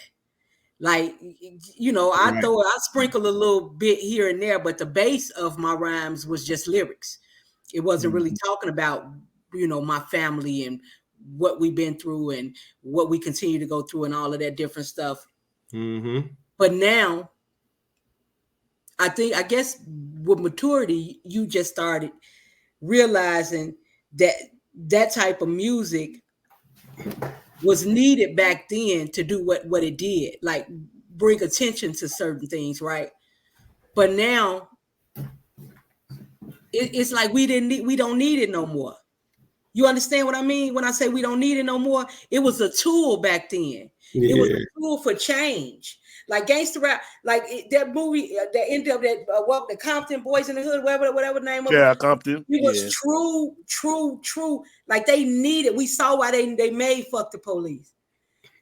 Like, I sprinkle a little bit here and there, but the base of my rhymes was just lyrics. It wasn't really talking about, my family and what we've been through and what we continue to go through and all of that different stuff. But now, I guess with maturity, you just started realizing that type of music was needed back then to do what it did, like bring attention to certain things, right? But now it's like we don't need it no more. You understand what I mean when I say we don't need it no more? It was a tool back then. It was a tool for change. Like gangster rap, like that movie that ended up the Compton Boys in the Hood, whatever the name of it. Yeah, Compton. It was true. Like they needed. We saw why they made Fuck the Police.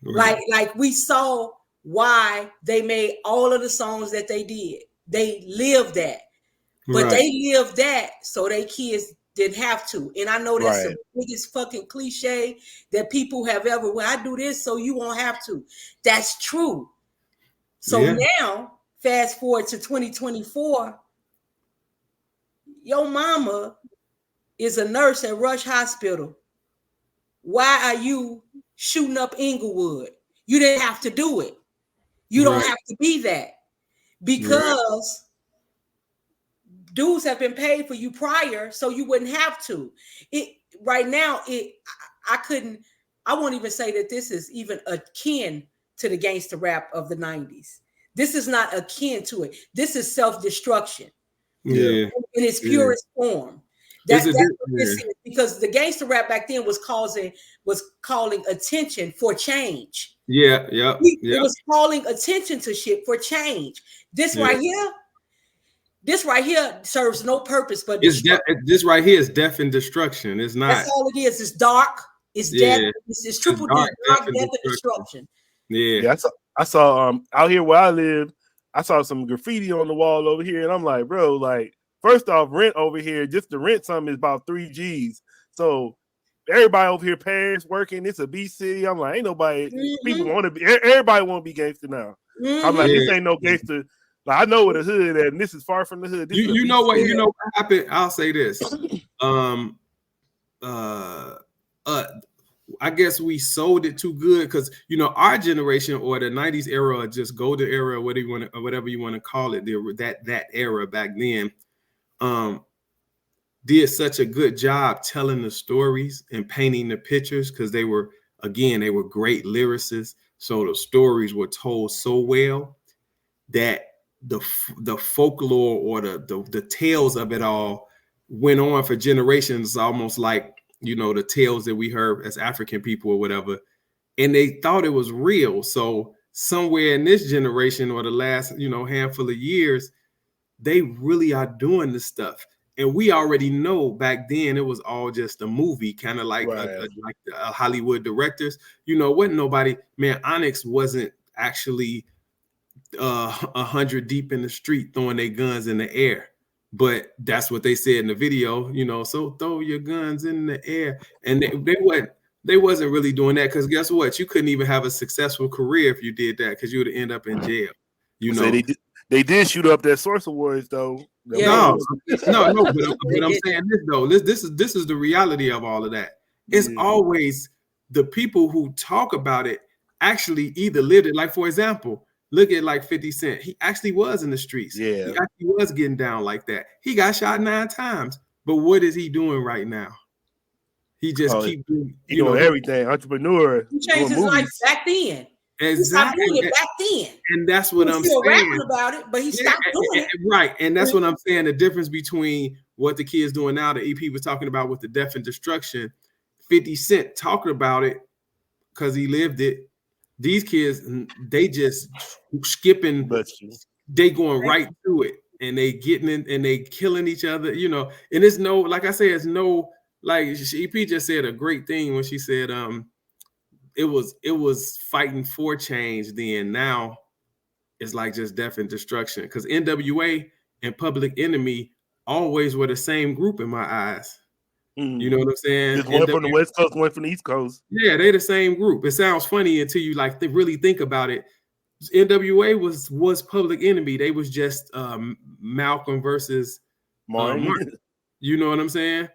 Right. Like we saw why they made all of the songs that they did. They lived that, but they lived that so they kids didn't have to. And I know that's the biggest fucking cliche that people have ever. Well, I do this so you won't have to. That's true. So now, fast forward to 2024, your mama is a nurse at Rush Hospital. Why are you shooting up Inglewood? You didn't have to do it. You don't have to be that because dues have been paid for you prior, so you wouldn't have to. I won't even say that this is even akin to the gangster rap of the 90s. This is not akin to it. This is self-destruction. In its purest form. That's what this is, because the gangster rap back then was calling attention for change. It was calling attention to shit for change. This right here serves no purpose but this right here is death and destruction. It's not. That's all it is. It's dark. It's death. It's triple death, death and destruction. Yeah. I saw out here where I live, I saw some graffiti on the wall over here, and I'm like, bro, like, first off, rent over here, just to rent something is about 3 G's. So everybody over here, parents working, it's a B city. I'm like, ain't nobody, people want to be, everybody want to be gangster now. I'm like, this ain't no gangster. Like, I know where the hood at, and this is far from the hood. You know what happened? I'll say this. I guess we sold it too good because our generation or the 90s era or just golden era, whatever you want to call it, that era back then, did such a good job telling the stories and painting the pictures because they were great lyricists. So the stories were told so well that the folklore or the tales of it all went on for generations, almost like the tales that we heard as African people or whatever, and they thought it was real. So somewhere in this generation or the last handful of years, they really are doing this stuff. And we already know back then it was all just a movie, kind of like like Hollywood directors. Wasn't nobody, man, Onyx wasn't actually 100 deep in the street throwing their guns in the air. But that's what they said in the video, so throw your guns in the air. And they wasn't really doing that because guess what? You couldn't even have a successful career if you did that because you would end up in jail. So they did shoot up that Source Awards though. No. But I'm saying this though. This is the reality of all of that. It's always the people who talk about it actually either lived it. Like, for example, look at like 50 Cent. He actually was in the streets. Yeah. He actually was getting down like that. He got shot 9 times. But what is he doing right now? He just keep doing everything. Entrepreneur. He changed his life back then. Exactly. He stopped doing it back then. And that's what I'm still saying. Rapping about it, but he stopped doing it. Right. And that's what I'm saying. The difference between what the kids doing now, the EP was talking about with the death and destruction, 50 Cent talking about it because he lived it. These kids, they just skipping, they going right through it, and they getting in and they killing each other, and it's no, like I said, it's no, like EP just said a great thing when she said, it was fighting for change then. Now it's like just death and destruction because NWA and Public Enemy always were the same group in my eyes. You know what I'm saying? Just one from the West Coast, one from the East Coast. Yeah, they're the same group. It sounds funny until you really think about it. NWA was Public Enemy. They was just Malcolm versus Martin. You know what I'm saying?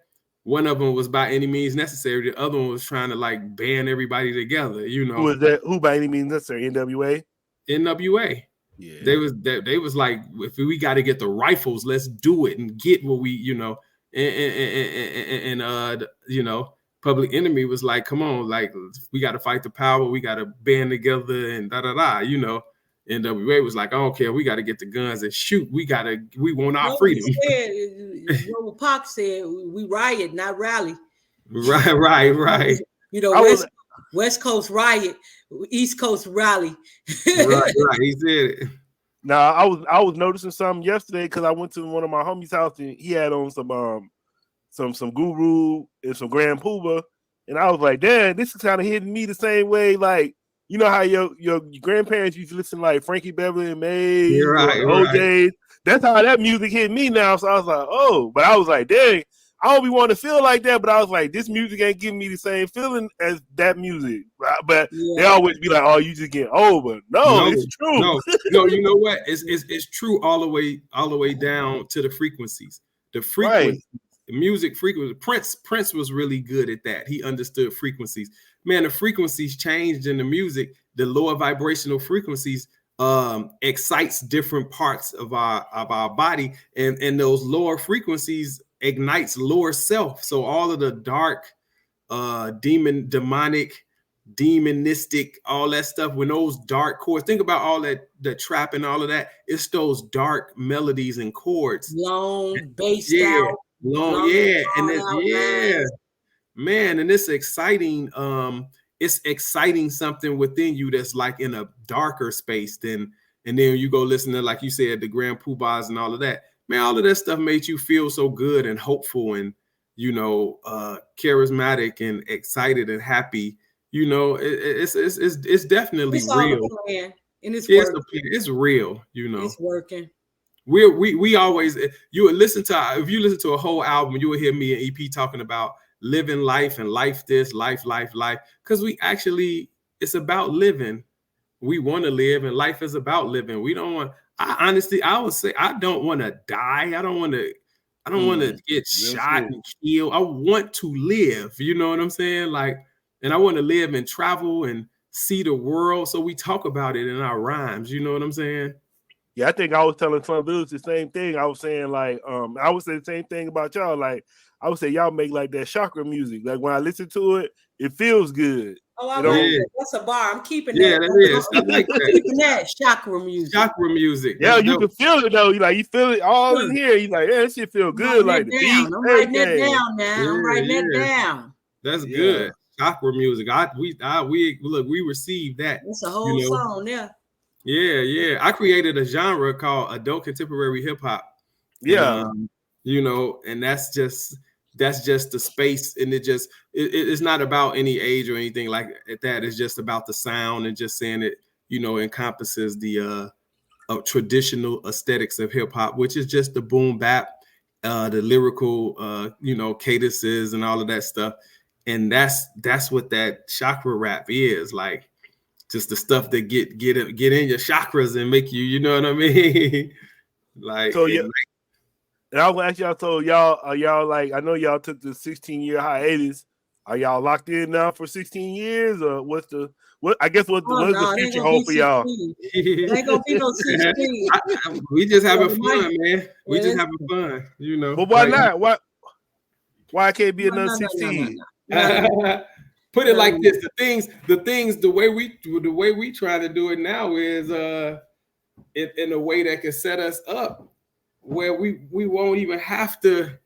One of them was By Any Means Necessary. The other one was trying to like band everybody together. You know, who was that? Who By Any Means Necessary? NWA. NWA. Yeah, they was like, if we got to get the rifles, let's do it and get what we, you know, and you know, Public Enemy was like, come on, like we got to fight the power, we got to band together and da da da, you know. NWA was like, I don't care, we got to get the guns and shoot. We want our freedom. What Pac said, we riot, not rally. Right. You know, West Coast riot, East Coast rally. right. He said it. Now I was noticing something yesterday because I went to one of my homies' house and he had on some Guru and some Grand Puba, and I was like, damn, this is kind of hitting me the same way. Like, you know how your grandparents used to listen to like Frankie Beverly and Mays, OJ. Right. That's how that music hit me now. So I was like, oh, but I was like, dang, I don't be wanting to feel like that, but I was like, this music ain't giving me the same feeling as that music. But they always be like, oh, you just get old. But no, it's true. No, you know what? It's true all the way down to the frequencies. The frequencies, the music frequency. Prince was really good at that. He understood frequencies. Man, the frequencies changed in the music. The lower vibrational frequencies excites different parts of our body, and those lower frequencies ignites lower self. So all of the dark, demonistic, all that stuff, when those dark chords, think about all that, the trap and all of that, it's those dark melodies and chords. Long, bassed out. Man, and it's exciting. It's exciting something within you that's like in a darker space and then you go listen to, like you said, the Grand Poobahs and all of that. Man, all of that stuff made you feel so good and hopeful and, you know, charismatic and excited and happy. You know, it's definitely real. And it's real, you know. It's working. We always, you would listen to, if you listen to a whole album, you would hear me and EP talking about living life and life this, life. Because it's about living. We want to live and life is about living. We don't want, I would say I don't want to die. I don't want to get shot and killed. I want to live. You know what I'm saying? Like, and I want to live and travel and see the world. So we talk about it in our rhymes. You know what I'm saying? Yeah, I think I was telling some dudes the same thing. I was saying like, I would say the same thing about y'all. Like, I would say y'all make like that chakra music. Like when I listen to it, it feels good. Oh, I like that. That's a bar. I'm keeping that. Yeah, that is. I like that. Keeping that chakra music. Chakra music. Yeah, you can feel it though. You feel it all in here. You like, yeah, that shit feel good. Like the beat. I'm writing that down now. I'm writing that down. That's good. Chakra music. We received that. It's a whole song, yeah. Yeah. I created a genre called adult contemporary hip hop. Yeah. And, you know, and that's just the space, and it's not about any age or anything like that. It's just about the sound and just saying it, you know, encompasses the traditional aesthetics of hip hop, which is just the boom bap, the lyrical, you know, cadences and all of that stuff. And that's what that chakra rap is, like just the stuff that get in your chakras and make you, you know what I mean? Like, so yeah. And I was gonna ask y'all, so are y'all like, I know y'all took the 16-year hiatus. Are y'all locked in now for 16 years, or what's the the future hold for y'all? Ain't gonna be no 16. We just having fun, man. We just having fun, you know. But why not? Why can't be another 16? Put it like this: the way we try to do it now is in a way that can set us up, where we won't even have to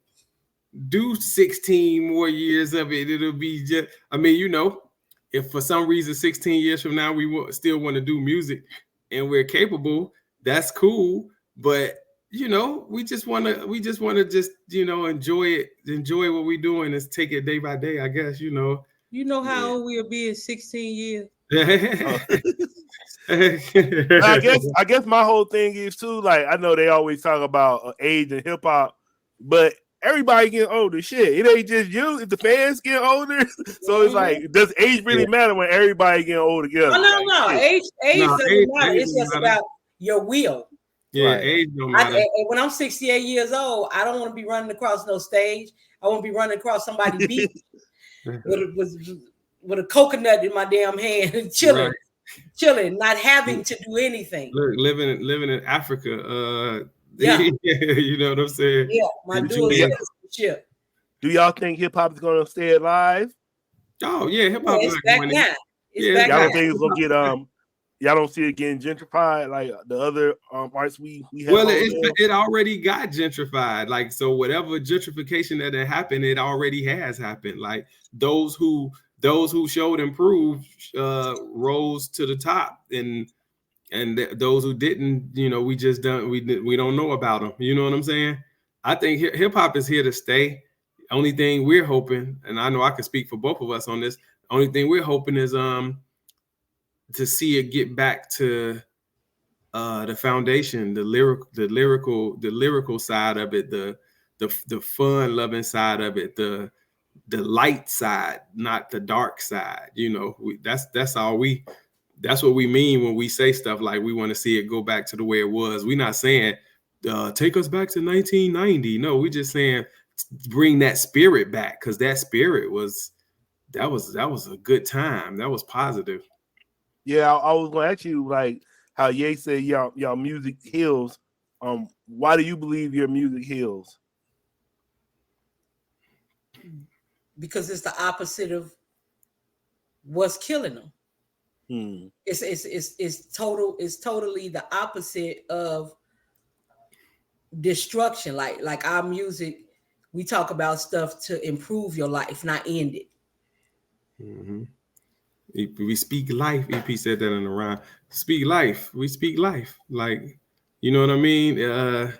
do 16 more years of it. It'll be just, I mean, you know, if for some reason 16 years from now we still want to do music and we're capable, that's cool. But you know, we just want to you know, enjoy what we're doing and take it day by day, I guess, you know. You know how old we'll be in 16 years. I guess my whole thing is too, like, I know they always talk about age in hip hop, but everybody getting older. Shit, it ain't just you. If the fans getting older, so it's like, does age really matter when everybody getting older together? No. Age doesn't matter. It's just about your will. Yeah, Right. age don't matter. When I'm 68 years old, I don't want to be running across no stage. I want to be running across somebody's beach with a coconut in my damn hand and chilling, not having to do anything. Look, living in Africa. Yeah. You know what I'm saying? Yeah, my dual citizenship. Do y'all think hip hop is gonna stay alive? Oh yeah, hip hop is back now. Y'all don't think it's gonna get y'all don't see it getting gentrified like the other arts we have? Well, it already got gentrified. Like, so whatever gentrification that had happened, it already has happened. Like those who showed and proved rose to the top, and those who didn't, you know, we don't know about them. You know what I'm saying? I think hip hop is here to stay. Only thing we're hoping, and I know I can speak for both of us on this. Only thing we're hoping is to see it get back to the foundation, the lyrical side of it, the fun loving side of it, the light side, not the dark side. You know, that's what we mean when we say stuff like we want to see it go back to the way it was. We're not saying take us back to 1990. No, we're just saying bring that spirit back, because that spirit was a good time. That was positive. Yeah, I was gonna ask you, like how Ye said y'all music heals. Why do you believe your music heals? Because it's the opposite of what's killing them. It's totally the opposite of destruction. Like our music, we talk about stuff to improve your life, not end it. Mm-hmm. We speak life. EP said that in the rhyme. Speak life. We speak life. Like, you know what I mean?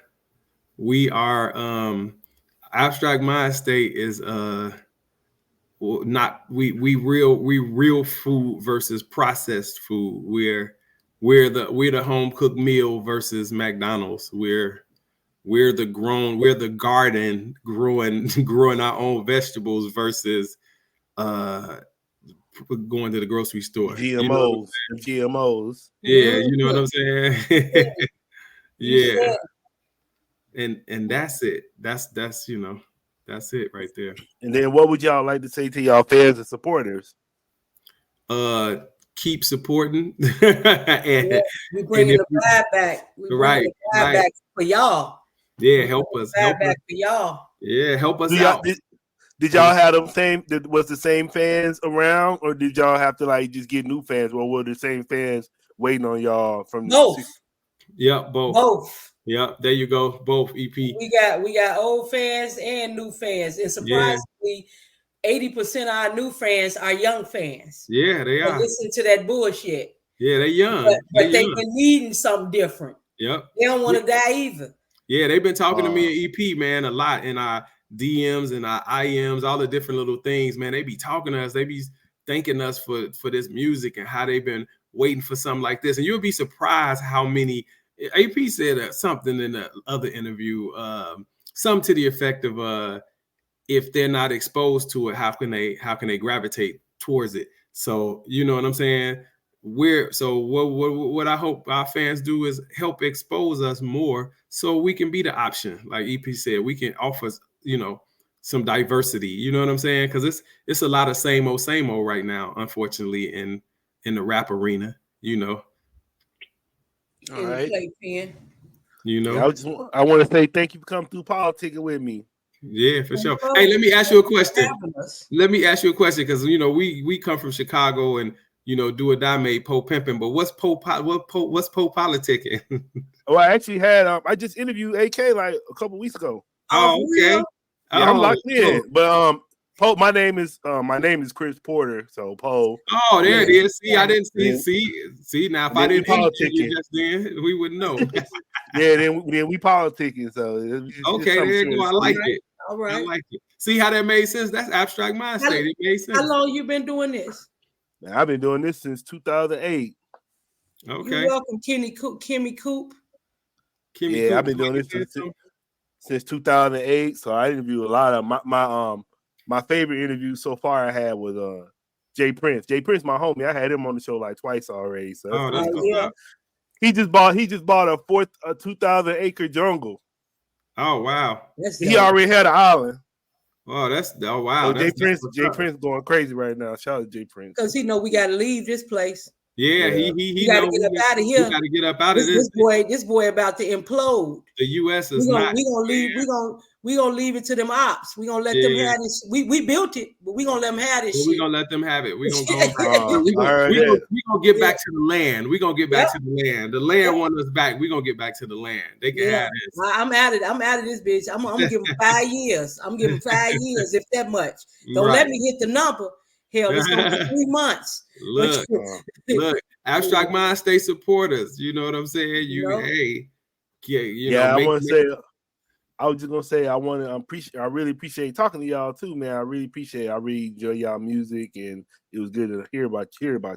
We are Abstract Mindstate is not we real food versus processed food. We're the home cooked meal versus McDonald's. We're the garden growing our own vegetables versus going to the grocery store. GMOs. GMOs. Yeah, you know what I'm saying? Yeah. And that's it. That's you know, that's it right there. And then what would y'all like to say to y'all fans and supporters? Keep supporting. We bringing the vibe back. Right. Back for y'all. Yeah, help us. Back for y'all. Yeah, help us out. Did y'all have was the same fans around, or did y'all have to like just get new fans? Or were the same fans waiting on y'all from both? Yeah, both. Both. Yeah, there you go. Both EP. We got old fans and new fans, and surprisingly, 80% of our new fans are young fans. Yeah, they are. Listen to that bullshit. Yeah, they're young. But they've been needing something different. Yep. They don't want to die either. Yeah, they've been talking to me at EP, man, a lot in our DMs and our IMs, all the different little things, man. They be talking to us. They be thanking us for this music and how they've been waiting for something like this. And you'll be surprised how many. AP said something in the other interview, something to the effect of if they're not exposed to it, how can they gravitate towards it? So you know what I'm saying? What I hope our fans do is help expose us more so we can be the option. Like EP said, we can offer, you know, some diversity. You know what I'm saying? Because it's a lot of same old right now, unfortunately, in the rap arena. You know. All right. You know, yeah, I want to say thank you for coming through Politickin with me. Yeah, for sure. Hey, let me ask you a question. Because you know we come from Chicago and you know do or die made Po pimping, but what's PoPolitickin? Oh, I actually had I just interviewed AK like a couple weeks ago. Oh, okay. Yeah, I'm locked in. But Po, my name is Chris Porter. So Po. Oh, there it is. See, I didn't see. Now, if I didn't Politickin just then, we wouldn't know. Yeah, then we politicking. So okay, there you go. I like it. All right. I like it. See how that made sense? That's Abstract Mindstate. It made sense. How long you been doing this? Man, I've been doing this since 2008. Okay. You're welcome, Kimmy Coop. Yeah, I've been doing this since since 2008. So I interviewed a lot of my favorite interview so far I had was Jay Prince. Jay Prince, my homie. I had him on the show like twice already. So that's yeah. He just bought a 2,000 acre jungle. Oh wow. He already had an island. Oh, wow. So Jay Prince going crazy right now. Shout out to Jay Prince. Because he know we gotta leave this place. Yeah, he gotta get up out of here. We gotta get up out of this. This boy about to implode. The US is we gonna leave. We gonna leave it to them ops. We gonna let them have this. We built it, but we gonna let them have this. We gonna let them have it. We gonna go. we gonna get back to the land. We gonna get back to the land. The land want us back. We gonna get back to the land. They can have this. I'm at it. I'm out of this bitch. I'm gonna give them 5 years. I'm giving 5 years, if that much. Don't let me hit the number. Hell, it's gonna be 3 months. Look, Abstract Mindstate supporters. You know what I'm saying? I was just gonna say I really appreciate talking to y'all too, man. I really appreciate it. I really enjoy y'all music, and it was good to hear about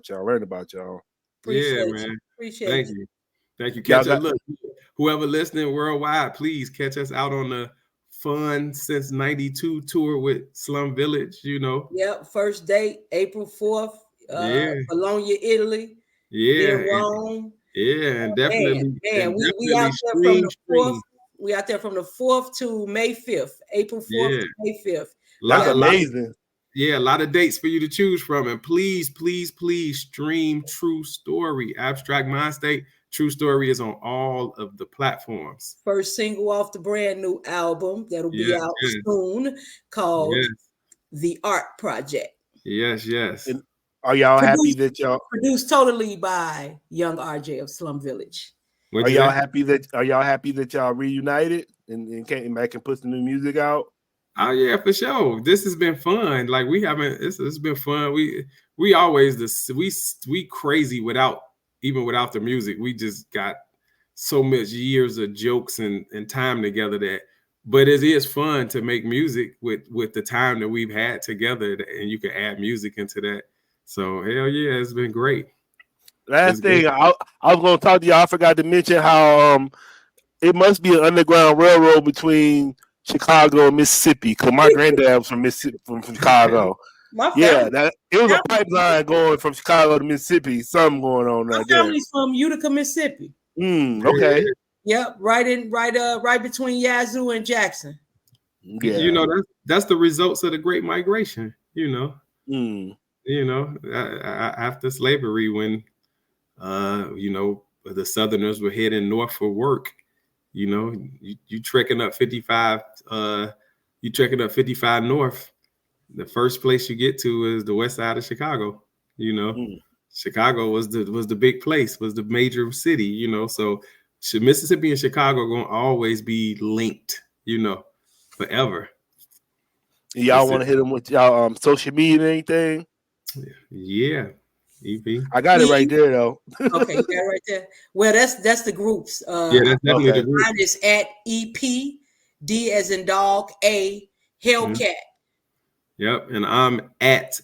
y'all, learn about y'all. Appreciate you. Thank you. Catch us. Look, whoever listening worldwide, please catch us out on the Fun Since 92 tour with Slum Village, you know. Yep, first date, April 4th, Bologna, Italy. Yeah. Rome. Yeah, and definitely. We out there from the 4th. We out there from the 4th to May 5th, April 4th to May 5th. That's amazing. A lot of dates for you to choose from. And please, please, please stream True Story. Abstract Mindstate. True Story is on all of the platforms. First single off the brand new album that'll be out soon called The Art Project. Yes. And are y'all happy that y'all produced totally by Young RJ of Slum Village? Are y'all happy that y'all reunited and came back and put some new music out? Oh yeah, for sure. This has been fun. Like it's been fun. We always we crazy without the music. We just got so much years of jokes and time together but it is fun to make music with the time that we've had together, and you can add music into that. So hell yeah, it's been great. Last thing, I was going to talk to y'all. I forgot to mention how it must be an underground railroad between Chicago and Mississippi, because my granddad was from Mississippi, from Chicago. It was a pipeline going from Chicago to Mississippi. Something going on there. My family's from Utica, Mississippi. Okay. Yep, right between Yazoo and Jackson. Yeah. You know, that's the results of the Great Migration. You know. You know, after slavery, when the Southerners were heading north for work, you know, you trekking up 55, north. The first place you get to is the west side of Chicago. You know, Chicago was the big place, was the major city. You know, so Mississippi and Chicago are gonna always be linked. You know, forever. Y'all want to hit them with y'all social media and anything? Yeah. EP. I got it right there though. Okay, you got it right there. Well, that's the groups. That's definitely the group. Mine is at EP, D as in dog, A, Hellcat. Yep, and I'm at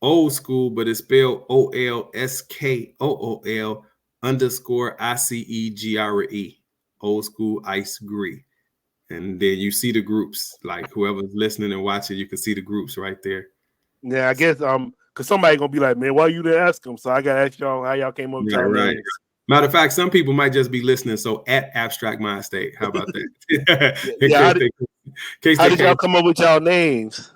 Old School, but it's spelled OLSKOOL_ICEGRE. Old School Ice Gree. And then you see the groups. Like whoever's listening and watching, you can see the groups right there. Yeah, I guess because somebody gonna be like, man, why you didn't ask them? So I gotta ask y'all how y'all came up with y'all names. Matter of fact, some people might just be listening. So at Abstract Mindstate, how about that? How did y'all come up with y'all names?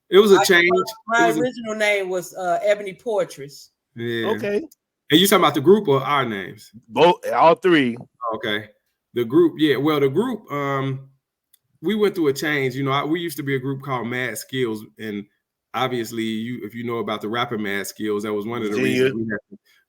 It was a change. My original name was Ebony Portress. Yeah. Okay. And you talking about the group or our names? Both, all three. Okay. The group, yeah. Well, the group, we went through a change. You know, we used to be a group called Mad Skills, and obviously, if you know about the rapper Mad Skills, that was one of the reasons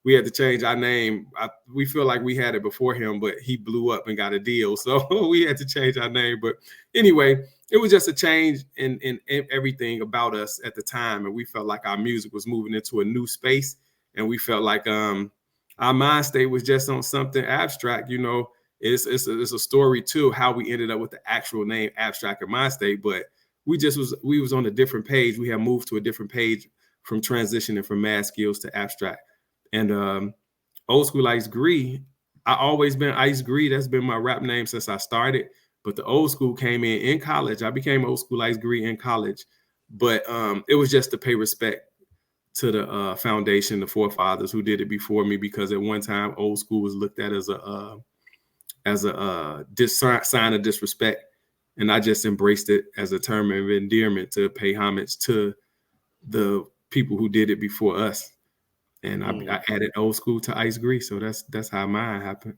we had to change our name. We feel like we had it before him, but he blew up and got a deal, so we had to change our name. But anyway, it was just a change in everything about us at the time, and we felt like our music was moving into a new space, and we felt like our mind state was just on something abstract. You know, it's a story too how we ended up with the actual name Abstract and Mindstate, but we was on a different page. We had moved to a different page from transitioning from Mad Skills to Abstract. And Old School Ice Gree, always been Ice Gree. That's been my rap name since I started. But the old school came in college. I became old school Ice Gree in college. But it was just to pay respect to the foundation, the forefathers who did it before me, because at one time old school was looked at as a sign of disrespect, and I just embraced it as a term of endearment to pay homage to the people who did it before us. And I added old school to Ice Gree, so that's how mine happened.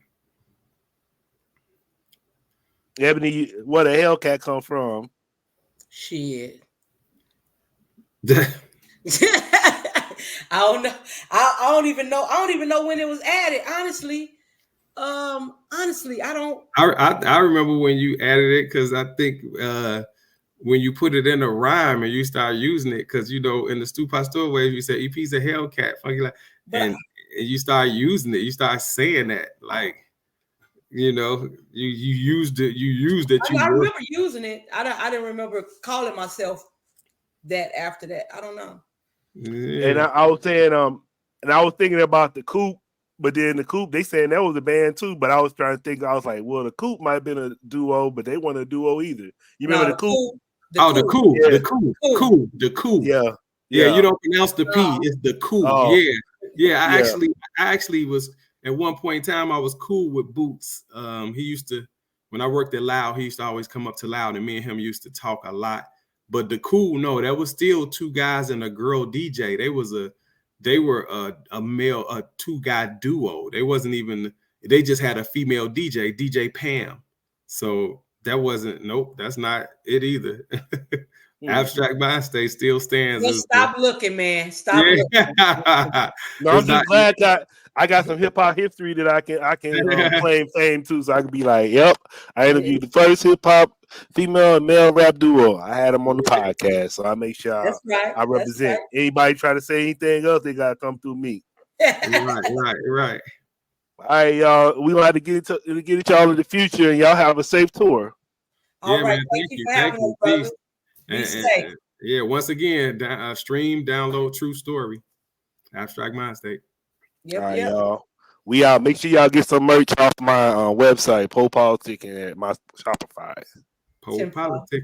Ebony, where the Hellcat come from? Shit. I don't know. I don't even know. I don't even know when it was added. Honestly, I don't. I remember when you added it, because I think when you put it in a rhyme and you start using it, because in the Stu Pastor wave you say EP's a Hellcat, funky like, and you start using it. You start saying that, like, you used it. You used it. I remember using it. I didn't remember calling myself that after that. I don't know. Yeah. And I was saying, and I was thinking about the Coop, but then the Coop, they saying that was a band too. But I was trying to think, I was like, well, the Coop might have been a duo, but they weren't a duo either. You remember the Coop? The Coop. Yeah. Yeah, you don't pronounce the P. It's the Coop. Oh. Yeah. I actually was at one point in time. I was cool with Boots. He used to, when I worked at Loud, he used to always come up to Loud, and me and him used to talk a lot. But the Cool, no, that was still two guys and a girl DJ. They were a male, a two-guy duo. They just had a female DJ Pam. So that wasn't, that's not it either. Abstract Mindstate still stands. Well, stop looking, man. Stop looking. No, I'm just glad that I got some hip hop history that I can claim fame too, so I can be like, yep, I interviewed the first hip hop female and male rap duo. I had them on the podcast, so I make sure I represent. Right. Anybody try to say anything else, they gotta come through me. Right. All right, y'all. We gonna have to get y'all in the future, and y'all have a safe tour. All right, man, thank you for having us, brother. And once again, stream, download True Story, Abstract Mindstate. Yep, all right, y'all. We out. Make sure y'all get some merch off my website, PoPolitickin, at my Shopify. PoPolitickin.